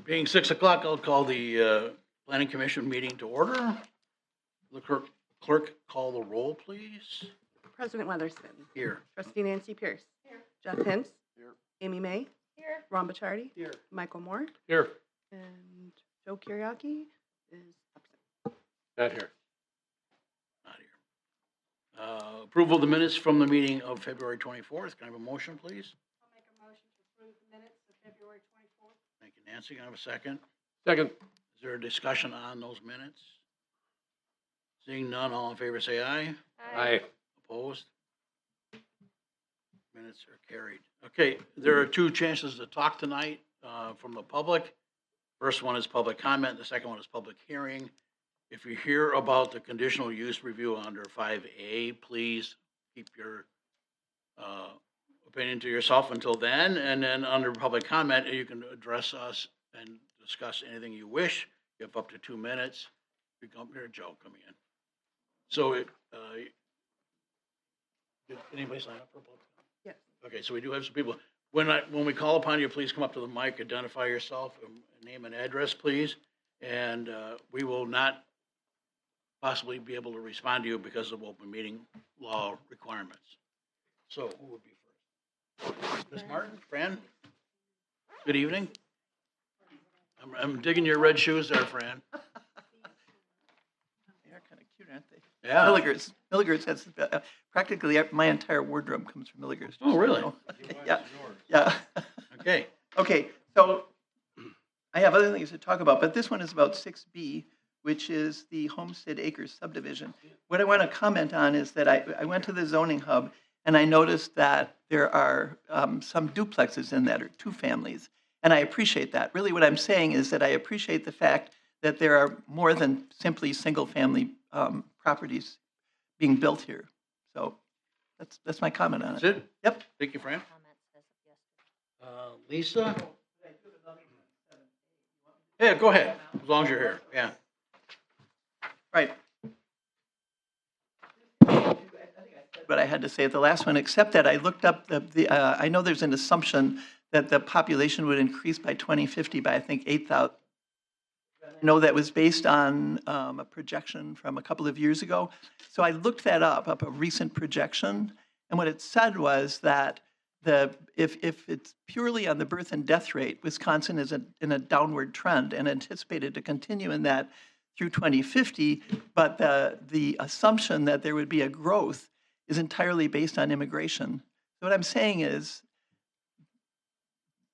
Being 6 o'clock, I'll call the planning commission meeting to order. The clerk call the roll, please. President Weatherston. Here. Trustee Nancy Pierce. Here. Jeff Hintz. Here. Amy May. Here. Ron Bachardy. Here. Michael Moore. Here. And Joe Kiriaki is absent. Not here. Not here. Approval of the minutes from the meeting of February 24th. Can I have a motion, please? I'll make a motion to approve the minutes of February 24th. Thank you, Nancy. Can I have a second? Second. Is there a discussion on those minutes? Seeing none, all in favor say aye. Aye. Opposed? Minutes are carried. Okay, there are two chances to talk tonight from the public. First one is public comment. The second one is public hearing. If you hear about the conditional use review under 5A, please keep your opinion to yourself until then. And then under public comment, you can address us and discuss anything you wish. You have up to 2 minutes. You come here, Joe, coming in. So did anybody sign up for public? Yes. Okay, so we do have some people. When we call upon you, please come up to the mic, identify yourself, name and address, please. And we will not possibly be able to respond to you because of open meeting law requirements. So who would be first? Ms. Martin, Fran? Good evening. I'm digging your red shoes there, Fran. They are kind of cute, aren't they? Yeah. Milligers. Milligers has practically my entire wardrobe comes from Milligers. Oh, really? Yeah. Yeah. Okay. Okay. So I have other things to talk about, but this one is about 6B, which is the Homestead Acres subdivision. What I want to comment on is that I went to the zoning hub and I noticed that there are some duplexes in that, or two families. And I appreciate that. Really what I'm saying is that I appreciate the fact that there are more than simply single-family properties being built here. So that's my comment on That's it. it? Yep. Thank you, Fran. Lisa? Yeah, go ahead, as long as you're here, yeah. Right. But I had to say at the last one, except that I looked up I know there's an assumption that the population would increase by 2050 by, I think, 8,000. I know that was based on a projection from a couple of years ago. So I looked that up a recent projection. And what it said was that if it's purely on the birth and death rate, Wisconsin is in a downward trend and anticipated to continue in that through 2050. But the assumption that there would be a growth is entirely based on immigration. So what I'm saying is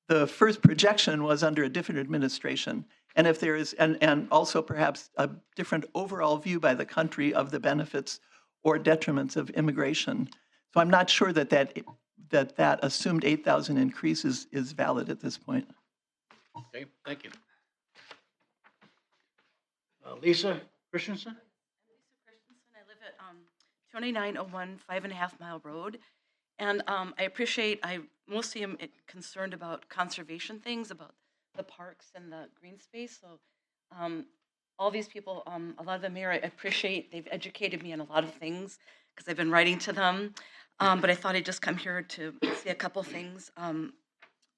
the first projection was under a different administration. And if there is, and also perhaps a different overall view by the country of the benefits or detriments of immigration. So I'm not sure that assumed 8,000 increase is valid at this point. Okay, thank you. Lisa Christensen? Lisa Christensen. I live at 2901 5.5 Mile Road. And I mostly am concerned about conservation things, about the parks and the green space. So all these people, a lot of them here, I appreciate, they've educated me on a lot of things because I've been writing to them. But I thought I'd just come here to say a couple things.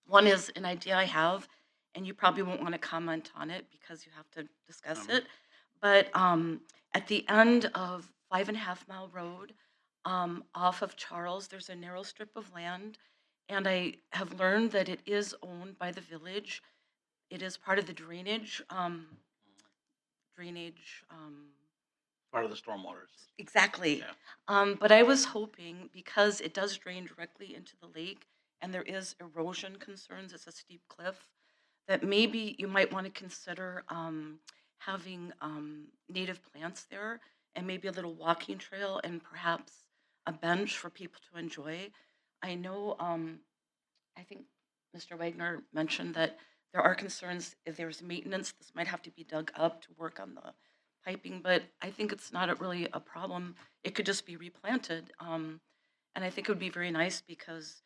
One is an idea I have, and you probably won't want to comment on it because you have to discuss it. But at the end of 5.5 Mile Road, off of Charles, there's a narrow strip of land, and I have learned that it is owned by the village. It is part of the drainage. Part of the stormwaters. Exactly. Yeah. But I was hoping, because it does drain directly into the lake and there is erosion concerns, it's a steep cliff, that maybe you might want to consider having native plants there and maybe a little walking trail and perhaps a bench for people to enjoy. I know, I think Mr. Wagner mentioned that there are concerns if there's maintenance, this might have to be dug up to work on the piping, but I think it's not really a problem. It could just be replanted. And I think it would be very nice because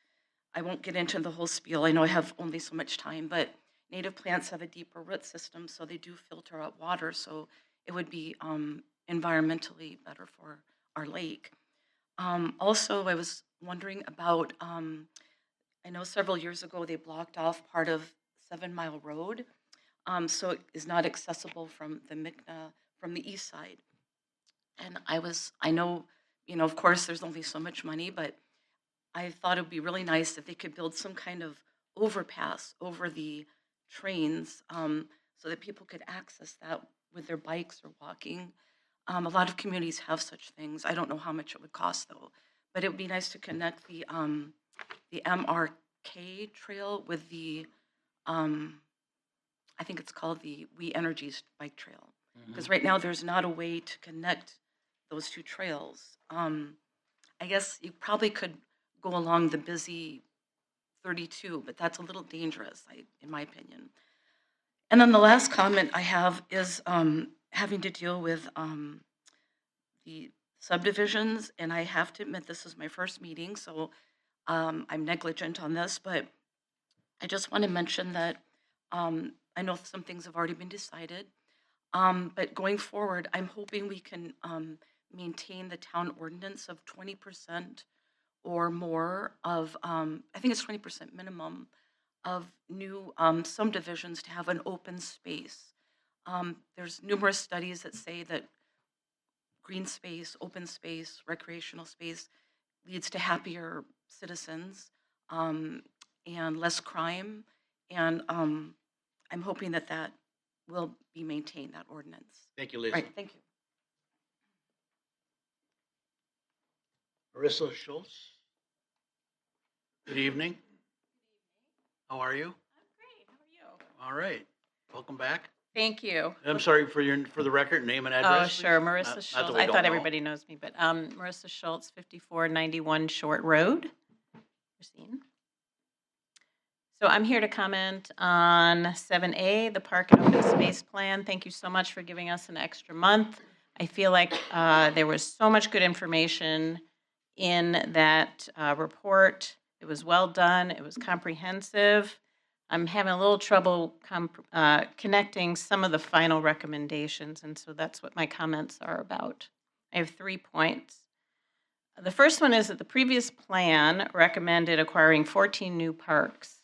I won't get into the whole spiel. I know I have only so much time, but native plants have a deeper root system, so they do filter out water. So it would be environmentally better for our lake. Also, I was wondering about, I know several years ago they blocked off part of 7 Mile Road. so it is not accessible from the from the east side. And I know, of course, there's only so much money, but I thought it would be really nice if they could build some kind of overpass over the trains, so that people could access that with their bikes or walking. A lot of communities have such things. I don't know how much it would cost though, but it would be nice to connect the MRK trail with the, I think it's called the We Energies bike trail. Because right now there's not a way to connect those two trails. I guess you probably could go along the busy 32, but that's a little dangerous, in my opinion. And then the last comment I have is having to deal with the subdivisions, and I have to admit this is my first meeting, so I'm negligent on this, but I just want to mention that I know some things have already been decided, but going forward, I'm hoping we can maintain the town ordinance of 20% or more of, I think it's 20% minimum of new subdivisions to have an open space. There's numerous studies that say that green space, open space, recreational space leads to happier citizens and less crime. And I'm hoping that that will be maintained, that ordinance. Thank you, Lisa. Right, thank you. Marissa Schultz. Good evening. How are you? I'm great. How are you? All right. Welcome back. Thank you. I'm sorry for the record, name and address. Oh, please. sure. Not Marissa that Schultz. we I don't thought know. everybody knows me, but Marissa Schultz, 5491 Short Road. Christine. So I'm here to comment on 7A, the Park and Open Space Plan. Thank you so much for giving us an extra month. I feel like there was so much good information in that report. It was well done. It was comprehensive. I'm having a little trouble connecting some of the final recommendations, and so that's what my comments are about. I have 3 points. The first one is that the previous plan recommended acquiring 14 new parks.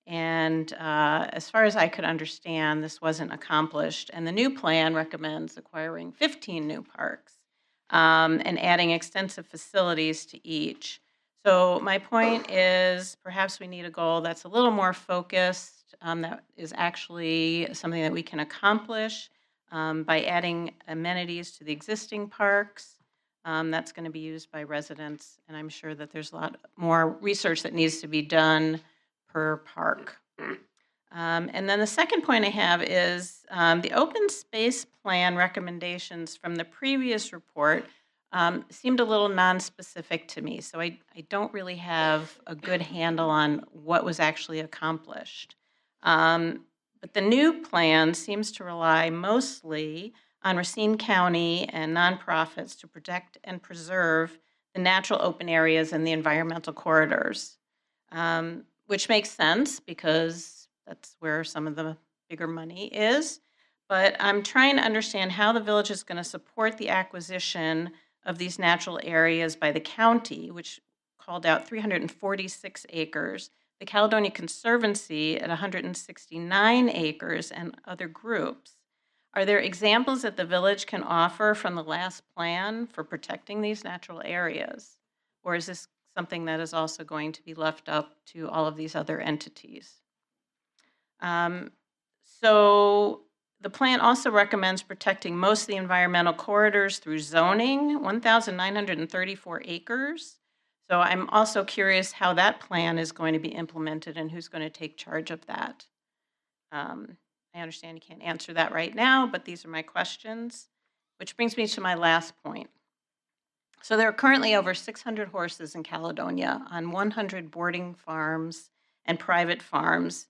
And as far as I could understand, this wasn't accomplished. And the new plan recommends acquiring 15 new parks and adding extensive facilities to each. So my point is perhaps we need a goal that's a little more focused, that is actually something that we can accomplish by adding amenities to the existing parks. That's going to be used by residents, and I'm sure that there's a lot more research that needs to be done per park. And then the second point I have is the open space plan recommendations from the previous report seemed a little non-specific to me, so I don't really have a good handle on what was actually accomplished. But the new plan seems to rely mostly on Racine County and nonprofits to protect and preserve the natural open areas and the environmental corridors, which makes sense because that's where some of the bigger money is. But I'm trying to understand how the village is going to support the acquisition of these natural areas by the county, which called out 346 acres, the Caledonia Conservancy at 169 acres, and other groups. Are there examples that the village can offer from the last plan for protecting these natural areas? Or is this something that is also going to be left up to all of these other entities? So the plan also recommends protecting most of the environmental corridors through zoning, 1,934 acres. So I'm also curious how that plan is going to be implemented and who's going to take charge of that. I understand you can't answer that right now, but these are my questions, which brings me to my last point. So there are currently over 600 horses in Caledonia on 100 boarding farms and private farms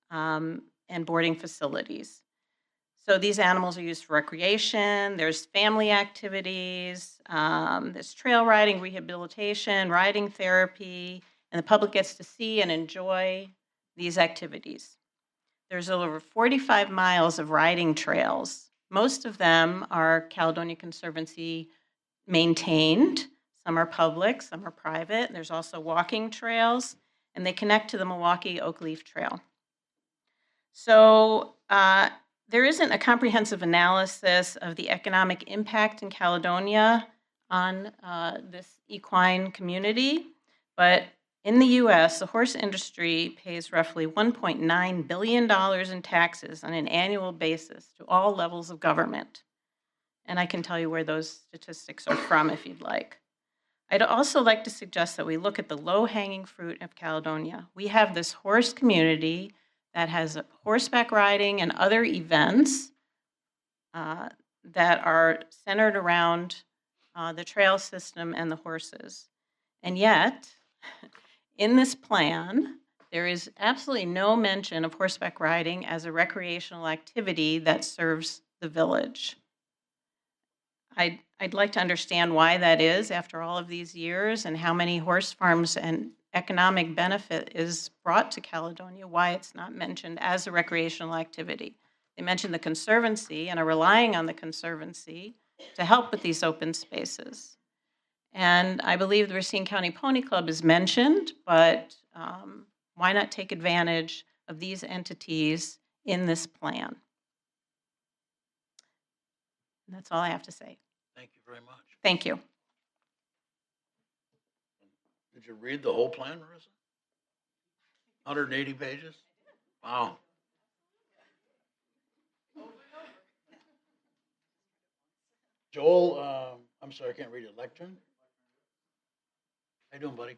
and boarding facilities. So these animals are used for recreation, there's family activities, there's trail riding, rehabilitation, riding therapy, and the public gets to see and enjoy these activities. There's over 45 miles of riding trails. Most of them are Caledonia Conservancy maintained. Some are public, some are private. There's also walking trails, and they connect to the Milwaukee Oak Leaf Trail. So there isn't a comprehensive analysis of the economic impact in Caledonia on this equine community, but in the U.S., the horse industry pays roughly $1.9 billion in taxes on an annual basis to all levels of government. And I can tell you where those statistics are from if you'd like. I'd also like to suggest that we look at the low-hanging fruit of Caledonia. We have this horse community that has horseback riding and other events that are centered around the trail system and the horses. And yet, in this plan, there is absolutely no mention of horseback riding as a recreational activity that serves the village. I'd like to understand why that is after all of these years and how many horse farms and economic benefit is brought to Caledonia, why it's not mentioned as a recreational activity. They mentioned the Conservancy and are relying on the Conservancy to help with these open spaces. And I believe the Racine County Pony Club is mentioned, but why not take advantage of these entities in this plan? And that's all I have to say. Thank you very much. Thank you. Did you read the whole plan, Marissa? 180 pages? Wow. Joel, I'm sorry, I can't read it. Lectern? How you doing, buddy?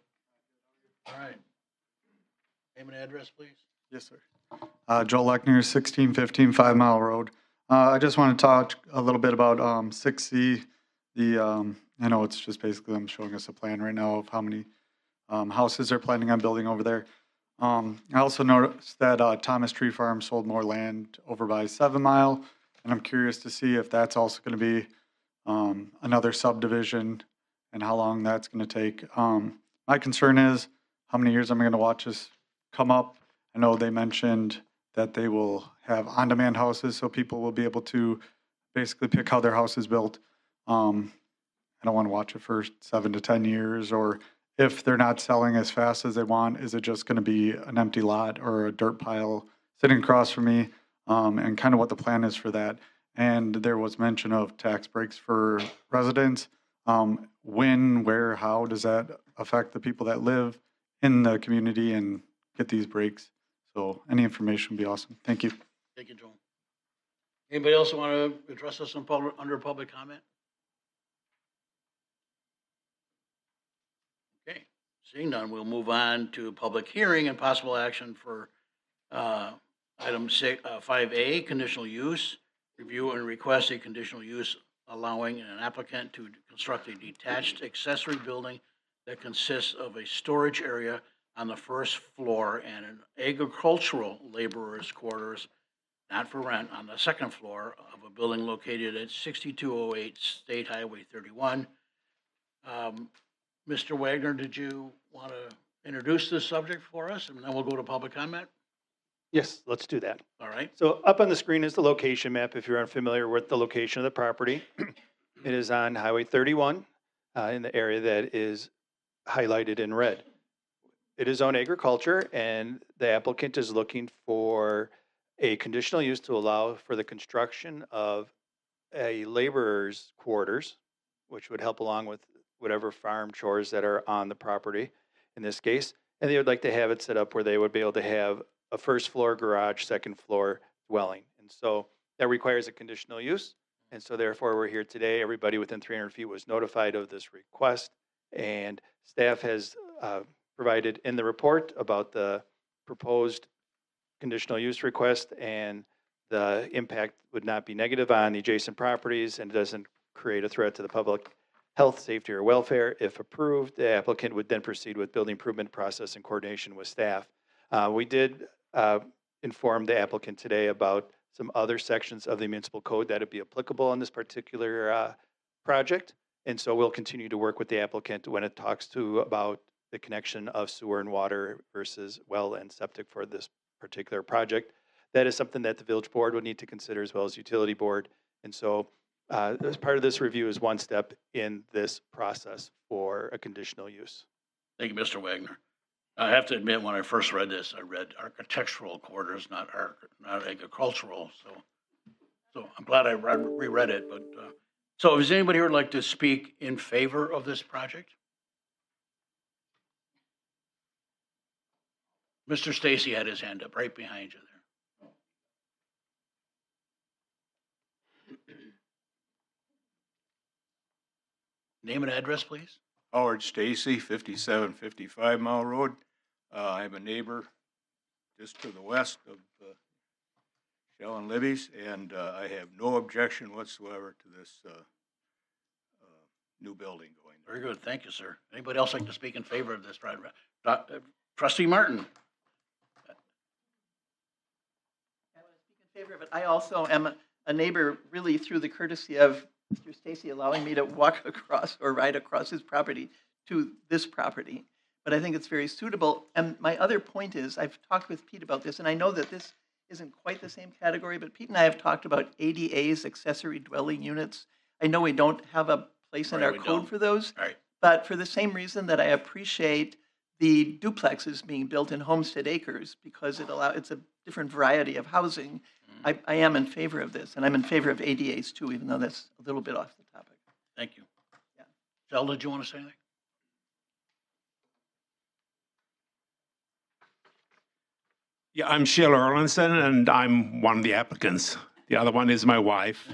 All right. Name and address, please. Yes, sir. Joel Lechner, 1615 5 Mile Road. I just want to talk a little bit about 6C. I know it's just basically them showing us a plan right now of how many houses they're planning on building over there. I also noticed that Thomas Tree Farm sold more land over by 7 Mile, and I'm curious to see if that's also going to be another subdivision and how long that's going to take. My concern is how many years am I going to watch this come up? I know they mentioned that they will have on-demand houses, so people will be able to basically pick how their house is built. I don't want to watch it for 7 to 10 years, or if they're not selling as fast as they want, is it just going to be an empty lot or a dirt pile sitting across from me, and kind of what the plan is for that. And there was mention of tax breaks for residents. When, where, how does that affect the people that live in the community and get these breaks? So any information would be awesome. Thank you. Thank you, Joel. Anybody else want to address us under public comment? Okay, seeing none, we'll move on to public hearing and possible action for item 5A, conditional use. Review and request a conditional use allowing an applicant to construct a detached accessory building that consists of a storage area on the first floor and an agricultural laborer's quarters, not for rent, on the second floor of a building located at 6208 State Highway 31. Mr. Wagner, did you want to introduce this subject for us, and then we'll go to public comment? Yes, let's do that. All right. So up on the screen is the location map, if you're unfamiliar with the location of the property. It is on Highway 31 in the area that is highlighted in red. It is own agriculture, and the applicant is looking for a conditional use to allow for the construction of a laborer's quarters, which would help along with whatever farm chores that are on the property in this case. And they would like to have it set up where they would be able to have a first floor garage, second floor dwelling. And so that requires a conditional use. And so therefore we're here today. Everybody within 300 feet was notified of this request, and staff has provided in the report about the proposed conditional use request, and the impact would not be negative on the adjacent properties, and it doesn't create a threat to the public health, safety, or welfare. If approved, the applicant would then proceed with building improvement process in coordination with staff. We did inform the applicant today about some other sections of the municipal code that would be applicable on this particular project. And so we'll continue to work with the applicant when it talks to about the connection of sewer and water versus well and septic for this particular project. That is something that the village board would need to consider, as well as utility board. And so as part of this review is one step in this process for a conditional use. Thank you, Mr. Wagner. I have to admit, when I first read this, I read architectural quarters, not agricultural, so I'm glad I reread it, but, so is anybody here would like to speak in favor of this project? Mr. Stacy had his hand up right behind you there. Name and address, please. Howard Stacy, 5755 Mile Road. I'm a neighbor just to the west of Shell and Libby's, and I have no objection whatsoever to this new building going there. Very good, thank you, sir. Anybody else like to speak in favor of this project? Trustee Martin? In favor of it. I also am a neighbor, really through the courtesy of Mr. Stacy allowing me to walk across or ride across his property to this property. But I think it's very suitable. And my other point is, I've talked with Pete about this, and I know that this isn't quite the same category, but Pete and I have talked about ADAs, accessory dwelling units. I know we don't have a place in Right, our we code don't. for those, All right, but for the same reason that I appreciate the duplexes being built in Homestead Acres, because it's a different variety of housing. I am in favor of this, and I'm in favor of ADAs too, even though that's a little bit off the topic. thank you. Yeah. Shel, did you want to say anything? Yeah, I'm Sheila Erlandson, and I'm one of the applicants. The other one is my wife,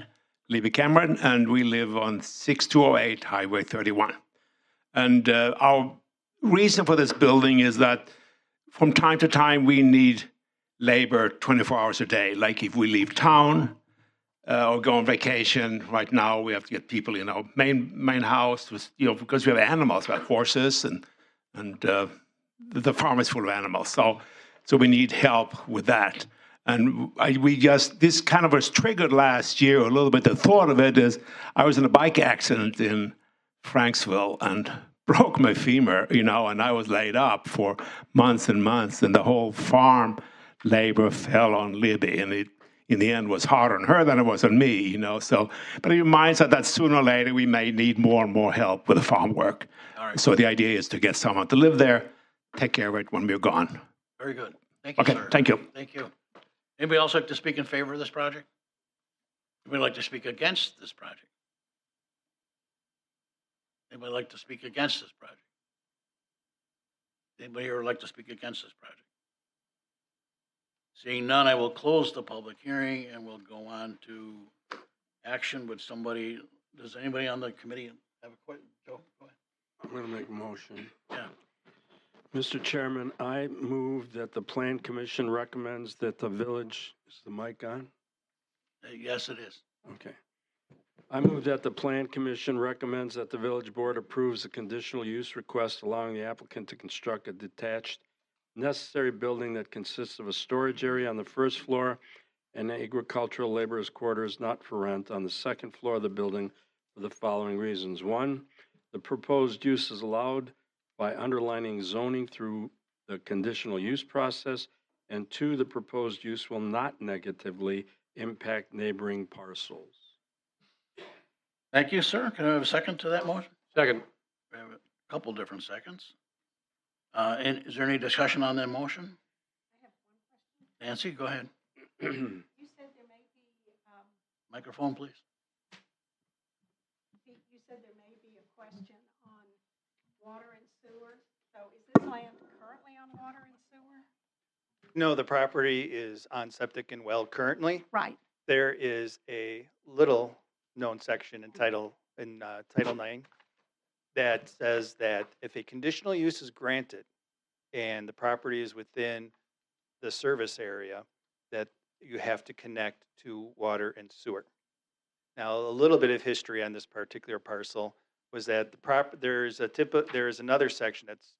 Libby Cameron, and we live on 6208 Highway 31. And our reason for this building is that from time to time we need labor 24 hours a day. Like if we leave town or go on vacation, right now we have to get people in our main house, because we have animals, we have horses, and the farm is full of animals. So we need help with that. And this kind of was triggered last year a little bit. The thought of it is I was in a bike accident in Franksville and broke my femur, and I was laid up for months and months, and the whole farm labor fell on Libby, and it, in the end, was harder on her than it was on me, So, but it reminds us that sooner or later we may need more and more help with the farm work. All right, So the idea is to get someone to live there, take care of it when we're gone. very good. Thank you, Okay, sir. thank you. Thank you. Anybody else like to speak in favor of this project? Anybody like to speak against this project? Anybody like to speak against this project? Anybody here would like to speak against this project? Seeing none, I will close the public hearing and we'll go on to action. Does anybody on the committee have a question? Joe, go ahead. I'm going to make a motion. Yeah. Mr. Chairman, I move that the Plan Commission recommends that the village, is the mic on? Yes, it is. Okay. I move that the Plan Commission recommends that the village board approves a conditional use request allowing the applicant to construct a detached necessary building that consists of a storage area on the first floor and agricultural laborers' quarters not for rent on the second floor of the building for the following reasons. One, the proposed use is allowed by underlining zoning through the conditional use process. And two, the proposed use will not negatively impact neighboring parcels. Thank you, sir. Can I have a second to that motion? Second. We have a couple different seconds. And is there any discussion on that motion? Nancy, go ahead. You said there may be, Microphone, please. you said there may be a question on water and sewer. So is this land currently on water and sewer? No, the property is on septic and well currently. Right. There is a little known section in Title 9 that says that if a conditional use is granted and the property is within the service area, that you have to connect to water and sewer. Now, a little bit of history on this particular parcel was that there is another section that's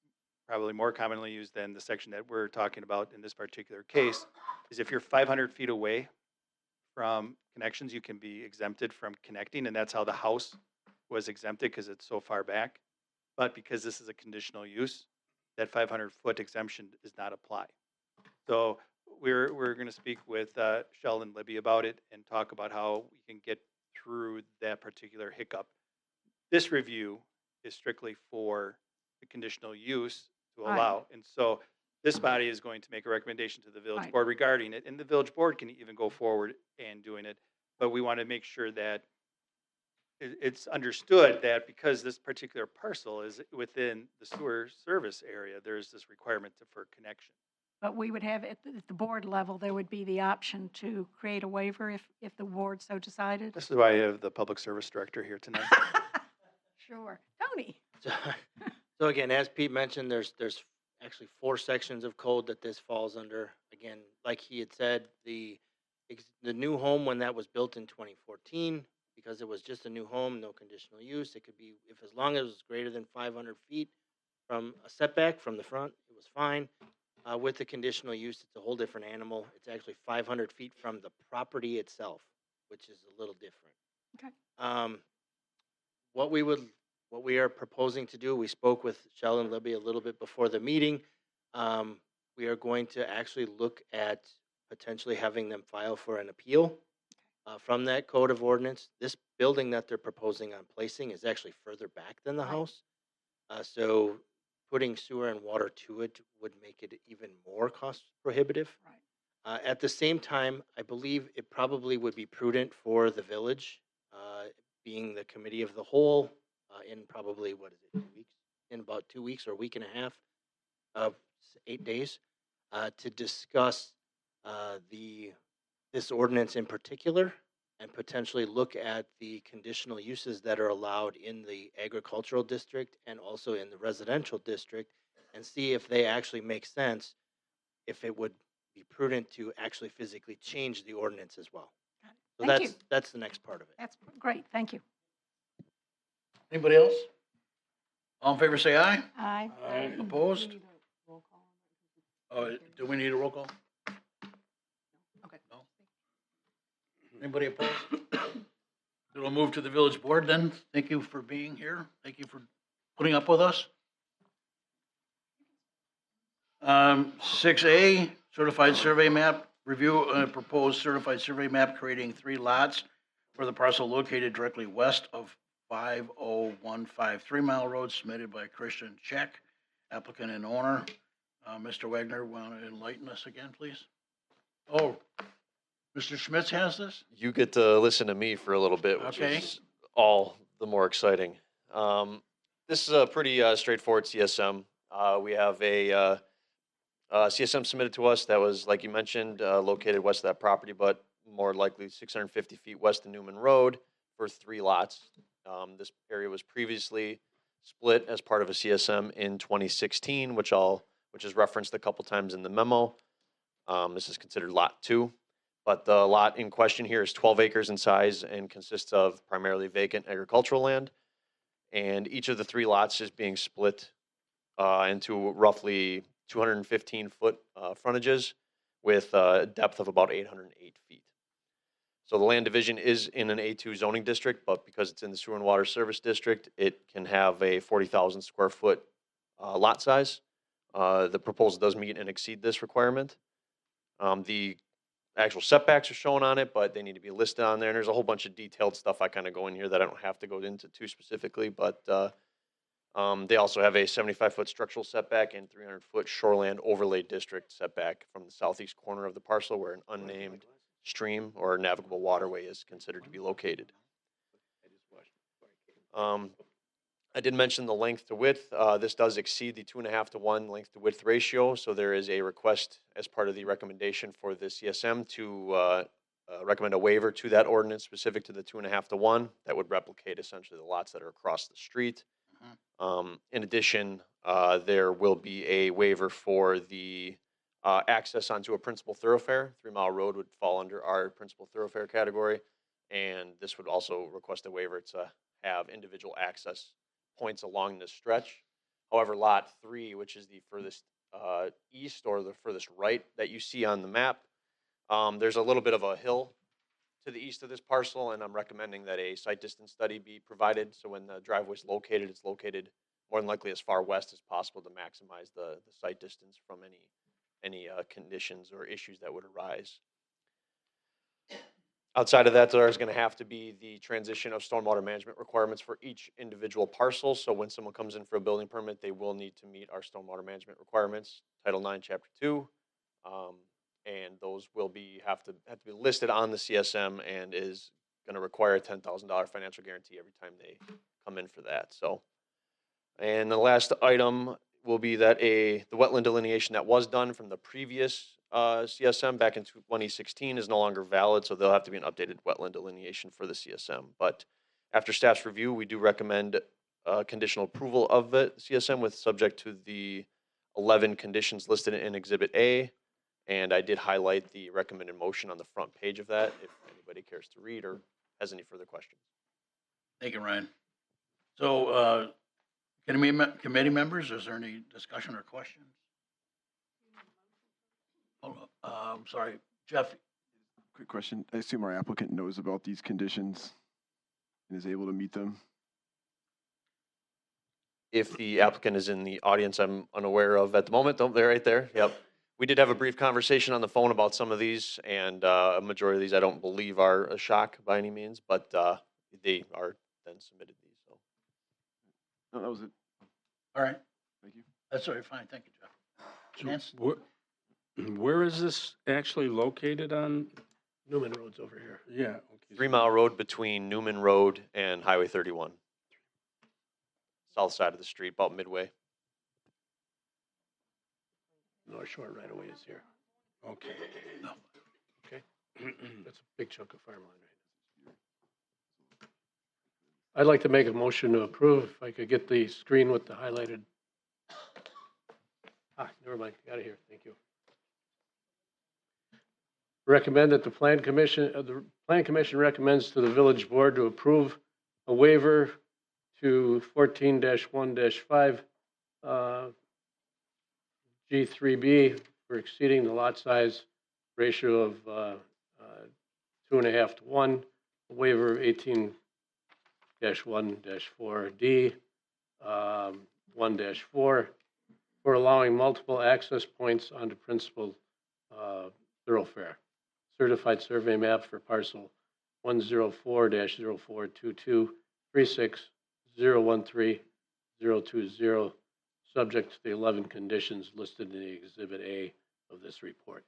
probably more commonly used than the section that we're talking about in this particular case, is if you're 500 feet away from connections, you can be exempted from connecting, and that's how the house was exempted because it's so far back. But because this is a conditional use, that 500-foot exemption does not apply. So we're going to speak with Shel and Libby about it and talk about how we can get through that particular hiccup. This review is strictly for the conditional use to Right. allow. And so this body is going to make a recommendation to the village Right. board regarding it, and the village board can even go forward and doing it. But we want to make sure that it's understood that because this particular parcel is within the sewer service area, there's this requirement for connection. But we would have, at the board level, there would be the option to create a waiver if the board so decided? This is why I have the public service director here tonight. Sure. Tony? So so again, as Pete mentioned, there's actually 4 sections of code that this falls under. Again, like he had said, the new home, when that was built in 2014, because it was just a new home, no conditional use, it could be, if as long as it was greater than 500 feet from a setback from the front, it was fine. With the conditional use, it's a whole different animal. It's actually 500 feet from the property itself, which is a little different. Okay. What we are proposing to do, we spoke with Shell and Libby a little bit before the meeting. We are going to actually look at potentially having them file for an appeal from that code of ordinance. This building that they're proposing on placing is actually further back than the Right. house. So putting sewer and water to it would make it even more cost prohibitive. Right. At the same time, I believe it probably would be prudent for the village, being the committee of the whole, in probably, 2 weeks? In about 2 weeks or a week and a half, of 8 days, to discuss this ordinance in particular and potentially look at the conditional uses that are allowed in the agricultural district and also in the residential district and see if they actually make sense, if it would be prudent to actually physically change the ordinance as well. Got it. So Thank you. that's the next part of it. That's great. Thank you. Anybody else? All in favor, say aye. Aye. Opposed? Do we need a roll call? Okay. No? Anybody opposed? We'll move to the village board then. Thank you for being here. Thank you for putting up with us. 6A, certified survey map, review proposed certified survey map creating 3 lots for the parcel located directly west of 5015 3 Mile Road, submitted by Christian Check, applicant and owner. Mr. Wagner, want to enlighten us again, please? Oh, Mr. Schmitz has this? You get to listen to me for a little bit, which Okay. is all the more exciting. This is a pretty straightforward CSM. We have a CSM submitted to us that was, like you mentioned, located west of that property, but more likely 650 feet west of Newman Road for 3 lots. This area was previously split as part of a CSM in 2016, which is referenced a couple times in the memo. This is considered Lot 2. But the lot in question here is 12 acres in size and consists of primarily vacant agricultural land. And each of the 3 lots is being split into roughly 215-foot frontages with a depth of about 808 feet. So the land division is in an A2 zoning district, but because it's in the sewer and water service district, it can have a 40,000 square foot lot size. The proposal does meet and exceed this requirement. The actual setbacks are shown on it, but they need to be listed on there. And there's a whole bunch of detailed stuff I kind of go in here that I don't have to go into too specifically, but they also have a 75-foot structural setback and 300-foot shoreland overlay district setback from the southeast corner of the parcel where an unnamed stream or navigable waterway is considered to be located. I did mention the length to width. This does exceed the 2.5 to 1 length to width ratio, so there is a request as part of the recommendation for the CSM to recommend a waiver to that ordinance specific to the 2.5 to 1 that would replicate essentially the lots that are across the street. In addition, there will be a waiver for the access onto a principal thoroughfare. 3 Mile Road would fall under our principal thoroughfare category, and this would also request a waiver to have individual access points along this stretch. However, Lot 3, which is the furthest east or the furthest right that you see on the map, there's a little bit of a hill to the east of this parcel, and I'm recommending that a site distance study be provided. So when the driveway is located, it's located more than likely as far west as possible to maximize the site distance from any conditions or issues that would arise. Outside of that, there's going to have to be the transition of stormwater management requirements for each individual parcel. So when someone comes in for a building permit, they will need to meet our stormwater management requirements, Title IX, Chapter 2. And those will have to be listed on the CSM and is going to require a $10,000 financial guarantee every time they come in for that. So, and the last item will be that the wetland delineation that was done from the previous CSM back in 2016 is no longer valid, so there'll have to be an updated wetland delineation for the CSM. But after staff's review, we do recommend conditional approval of the CSM with subject to the 11 conditions listed in Exhibit A. And I did highlight the recommended motion on the front page of that, if anybody cares to read or has any further questions. Thank you, Ryan. So, committee members, is there any discussion or questions? I'm sorry, Jeff, Quick question. I assume our applicant knows about these conditions and is able to meet them. If the applicant is in the audience, I'm unaware of at the moment. They're right there. Yep. We did have a brief conversation on the phone about some of these, and a majority of these I don't believe are a shock by any means, but they are then submitted these. So. No, that was it. all right, Thank you. that's all right, fine, thank you, Jeff. Nance? Where is this actually located on? Newman Road's over here. Yeah. Okay. 3 Mile Road between Newman Road and Highway 31. South side of the street, about midway. North Shore right away is here. Okay. No. Okay. That's a big chunk of farmland right now. I'd like to make a motion to approve, if I could get the screen with the highlighted. Never mind, got it here, thank you. Recommend that the Plan Commission recommends to the village board to approve a waiver to 14-1-5 G3B for exceeding the lot size ratio of 2.5 to 1, a waiver of 18-1-4D, 1-4, for allowing multiple access points onto principal thoroughfare. Certified survey map for parcel 104-042236013020, subject to the 11 conditions listed in the Exhibit A of this report.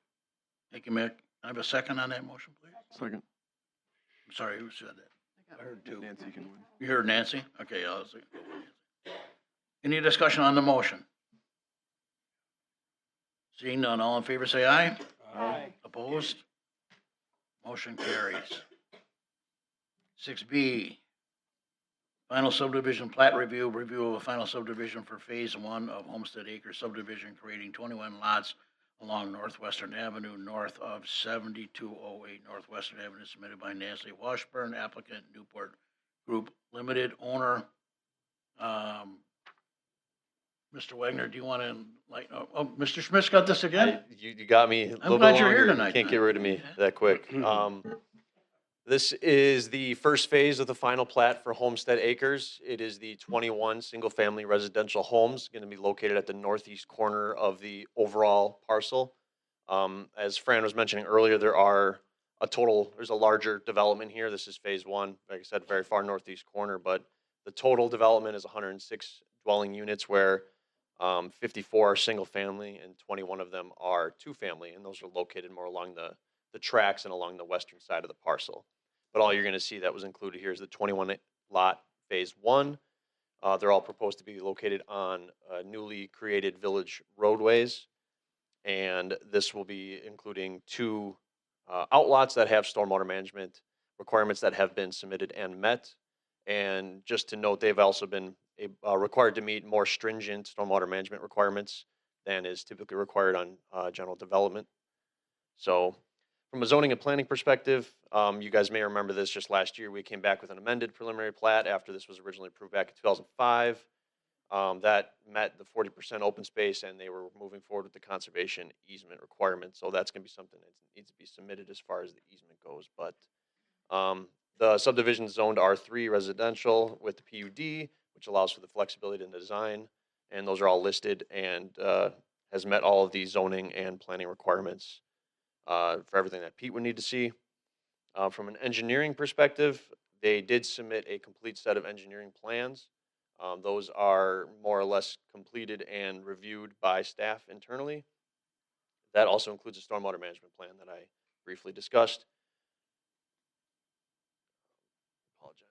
Thank you, Mick. I have a second on that motion, please. Second. I'm sorry, who said that? I heard two. Nancy can win. You heard Nancy? Okay, I'll say. Any discussion on the motion? Seeing none, all in favor say aye. Aye. Opposed? Motion carries. 6B, final subdivision plat review of a final subdivision for Phase 1 of Homestead Acres subdivision, creating 21 lots along Northwestern Avenue, north of 7208 Northwestern Avenue, submitted by Nancy Washburn, applicant Newport Group Limited, owner. Mr. Wagner, do you want to, Mr. Schmidt's got this again? You got me a little glad bit you're here longer. tonight, You can't man. get rid of me that quick. This is the first phase of the final plat for Homestead Acres. It is the 21 single-family residential homes going to be located at the northeast corner of the overall parcel. As Fran was mentioning earlier, there's a larger development here. This is Phase 1, like I said, very far northeast corner, but the total development is 106 dwelling units where 54 are single family and 21 of them are two family, and those are located more along the tracks and along the western side of the parcel. But all you're going to see that was included here is the 21 lot Phase 1. They're all proposed to be located on newly created village roadways, and this will be including 2 outlots that have stormwater management requirements that have been submitted and met. And just to note, they've also been required to meet more stringent stormwater management requirements than is typically required on general development. So from a zoning and planning perspective, you guys may remember this just last year. We came back with an amended preliminary plat after this was originally approved back in 2005. That met the 40% open space, and they were moving forward with the conservation easement requirement. So that's going to be something that needs to be submitted as far as the easement goes. But the subdivision is zoned R3 residential with the PUD, which allows for the flexibility in the design. And those are all listed and has met all of the zoning and planning requirements for everything that Pete would need to see. From an engineering perspective, they did submit a complete set of engineering plans. Those are more or less completed and reviewed by staff internally. That also includes a stormwater management plan that I briefly discussed. Apologize.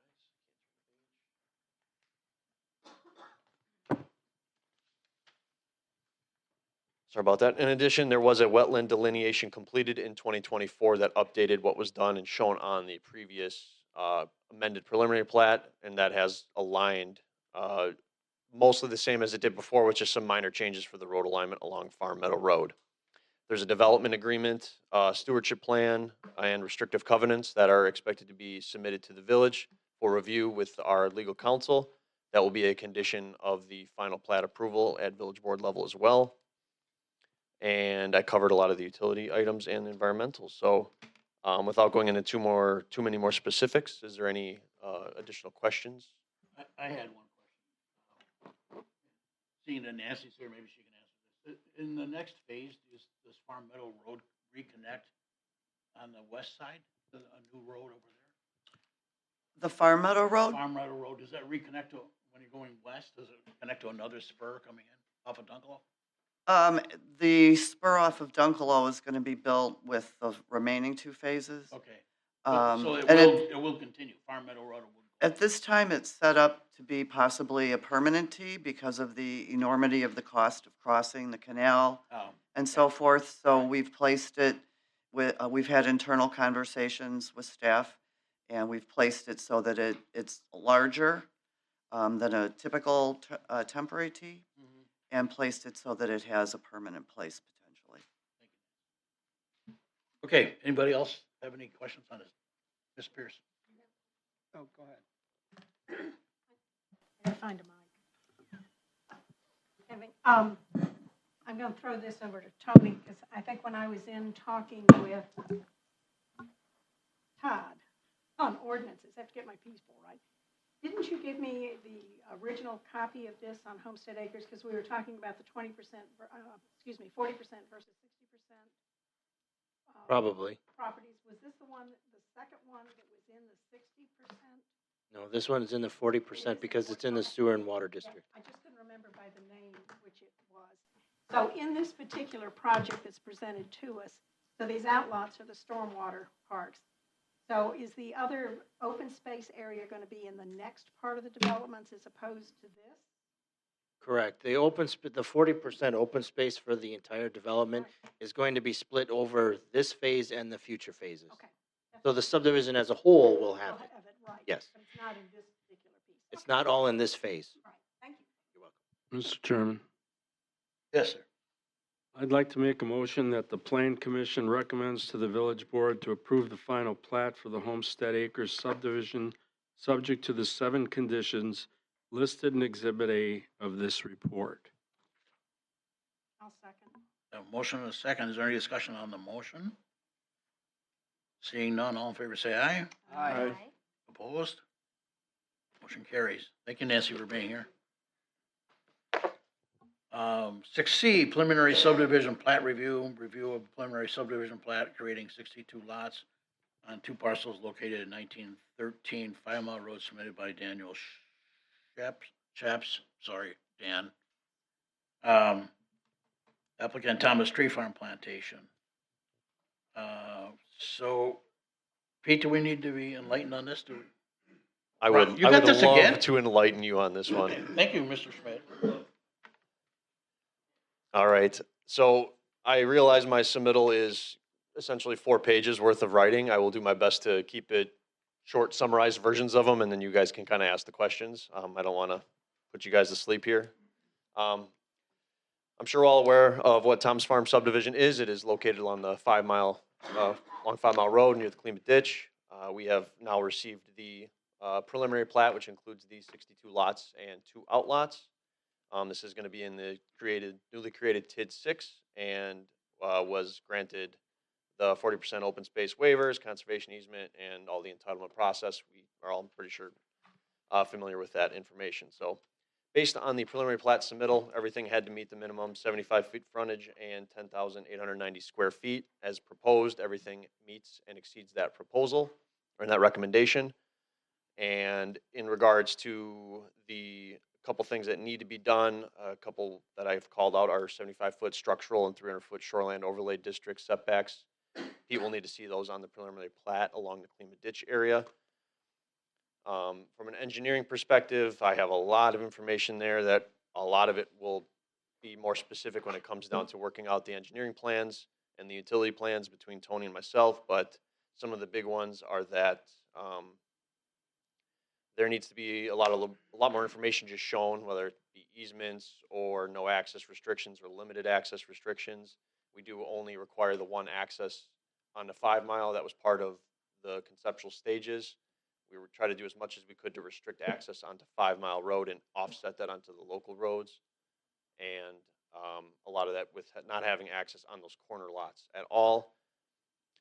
Sorry about that. In addition, there was a wetland delineation completed in 2024 that updated what was done and shown on the previous amended preliminary plat, and that has aligned mostly the same as it did before, with just some minor changes for the road alignment along Farm Meadow Road. There's a development agreement, stewardship plan, and restrictive covenants that are expected to be submitted to the village for review with our legal counsel. That will be a condition of the final plat approval at village board level as well. And I covered a lot of the utility items and environmental. So without going into too many more specifics, is there any additional questions? I had one question. Seeing that Nancy's here, maybe she can answer this. In the next phase, does this Farm Meadow Road reconnect on the west side, a new road over there? The Farm Meadow Road? Farm Meadow Road, does that reconnect to, when you're going west, does it connect to another spur coming in off of Dunkelo? The spur off of Dunkelo is going to be built with the remaining two phases. Okay. Um, So it and will continue, Farm Meadow Road will. At this time, it's set up to be possibly a permanent T because of the enormity of the cost of crossing the canal and so forth. So we've placed it with, we've had internal conversations with staff, and we've placed it so that it's larger than a typical temporary T, and placed it so that it has a permanent place potentially. Okay, anybody else have any questions on this? Ms. Pierce? Oh, go ahead. I gotta find a mic. I'm gonna throw this over to Tony, because I think when I was in talking with Todd on ordinances, I have to get my piece full, right? Didn't you give me the original copy of this on Homestead Acres, because we were talking about the 20%, 40% versus 60%? Probably. Properties, was this the one, the second one that was in the 60%? No, this one is in the 40% because it's in the sewer and water district. I just couldn't remember by the name which it was. So in this particular project that's presented to us, so these outlots are the stormwater parks. So is the other open space area going to be in the next part of the developments as opposed to this? Correct. The 40% open space for the entire development is going to be split over this phase and the future phases. Okay. So the subdivision as a whole will have it. Right. Yes. But it's not in this particular piece. It's not all in this phase. Right. Thank you. You're welcome. Mr. Chairman, Yes, sir. I'd like to make a motion that the Plan Commission recommends to the village board to approve the final plat for the Homestead Acres subdivision, subject to the 7 conditions listed in Exhibit A of this report. I'll second. A motion and a second. Is there any discussion on the motion? Seeing none, all in favor say aye. Aye. Opposed? Motion carries. Thank you, Nancy, for being here. 6C, preliminary subdivision plat review of preliminary subdivision plat creating 62 lots on 2 parcels located in 1913 5 Mile Road, submitted by Daniel Chaps, sorry, Dan. Applicant Thomas Tree Farm Plantation. So, Pete, do we need to be enlightened on this? I Right. would, You I got would this love again? to enlighten you on this one. Thank you, Mr. Schmidt. All right. So I realize my submittal is essentially 4 pages worth of writing. I will do my best to keep it short, summarized versions of them, and then you guys can kind of ask the questions. I don't want to put you guys to sleep here. I'm sure we're all aware of what Tom's Farm subdivision is. It is located along the 5 Mile, along 5 Mile Road near the Klima Ditch. We have now received the preliminary plat, which includes these 62 lots and 2 outlots. This is going to be in the newly created TID 6, and was granted the 40% open space waivers, conservation easement, and all the entitlement process. We are all, I'm pretty sure, familiar with that information. So Based on the preliminary plat submittal, everything had to meet the minimum 75 feet frontage and 10,890 square feet. As proposed, everything meets and exceeds that proposal, or that recommendation. And in regards to the couple things that need to be done, a couple that I've called out are 75-foot structural and 300-foot shoreline overlay district setbacks. Pete will need to see those on the preliminary plat along the Klima Ditch area. From an engineering perspective, I have a lot of information there that a lot of it will be more specific when it comes down to working out the engineering plans and the utility plans between Tony and myself, but some of the big ones are that there needs to be a lot more information just shown, whether it be easements or no access restrictions or limited access restrictions. We do only require the one access on the 5 mile. That was part of the conceptual stages. We would try to do as much as we could to restrict access onto 5 Mile Road and offset that onto the local roads. And a lot of that with not having access on those corner lots at all.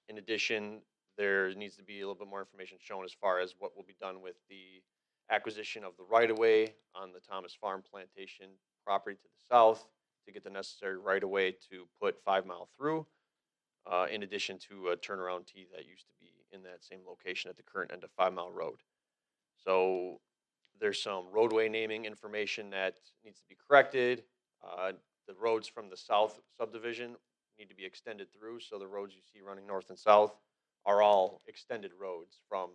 In addition, there needs to be a little bit more information shown as far as what will be done with the acquisition of the right-of-way on the Thomas Farm Plantation property to the south to get the necessary right-of-way to put 5 Mile through, in addition to a turnaround T that used to be in that same location at the current end of 5 Mile Road. So there's some roadway naming information that needs to be corrected. The roads from the south subdivision need to be extended through, so the roads you see running north and south are all extended roads from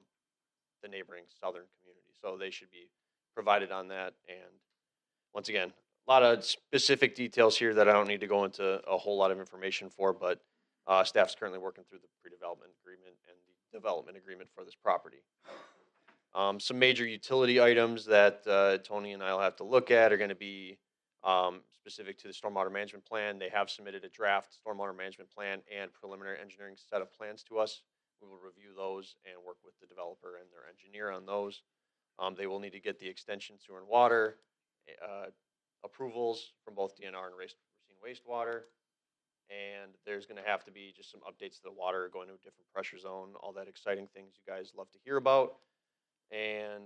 the neighboring southern community. So they should be provided on that. And once again, a lot of specific details here that I don't need to go into a whole lot of information for, but staff's currently working through the pre-development agreement and the development agreement for this property. Some major utility items that Tony and I will have to look at are going to be specific to the stormwater management plan. They have submitted a draft stormwater management plan and preliminary engineering set of plans to us. We will review those and work with the developer and their engineer on those. They will need to get the extension sewer and water approvals from both DNR and Racine Wastewater. And there's going to have to be just some updates to the water, going to a different pressure zone, all that exciting things you guys love to hear about. And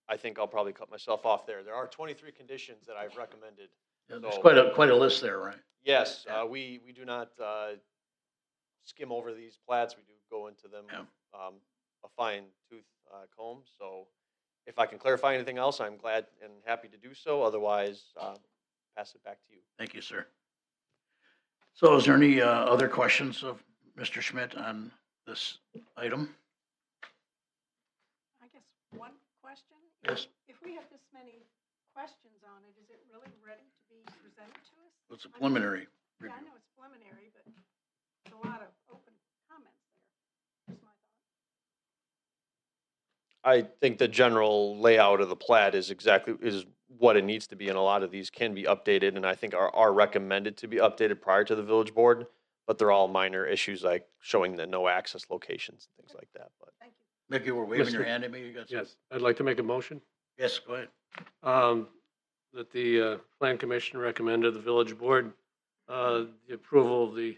I think I'll probably cut myself off there. There are 23 conditions that I've recommended. Yeah, there's So- quite a list there, right? Yes, we do not skim over these plats. We do go into them a fine tooth comb. So if I can clarify anything else, I'm glad and happy to do so. Otherwise, pass it back to you. Thank you, sir. So is there any other questions of Mr. Schmidt on this item? I guess one question. Yes. If we have this many questions on it, is it really ready to be presented to us? It's a preliminary Yeah, I review. know it's preliminary, but there's a lot of open comments there. Just my thought. I think the general layout of the plat is what it needs to be, and a lot of these can be updated, and I think are recommended to be updated prior to the village board, but they're all minor issues like showing the no access locations and things like that. But Mickey, you were waving your Mr. hand at me. You got some? Yes, I'd like to make a motion Yes, go ahead. that the Plan Commission recommend to the village board the approval of the,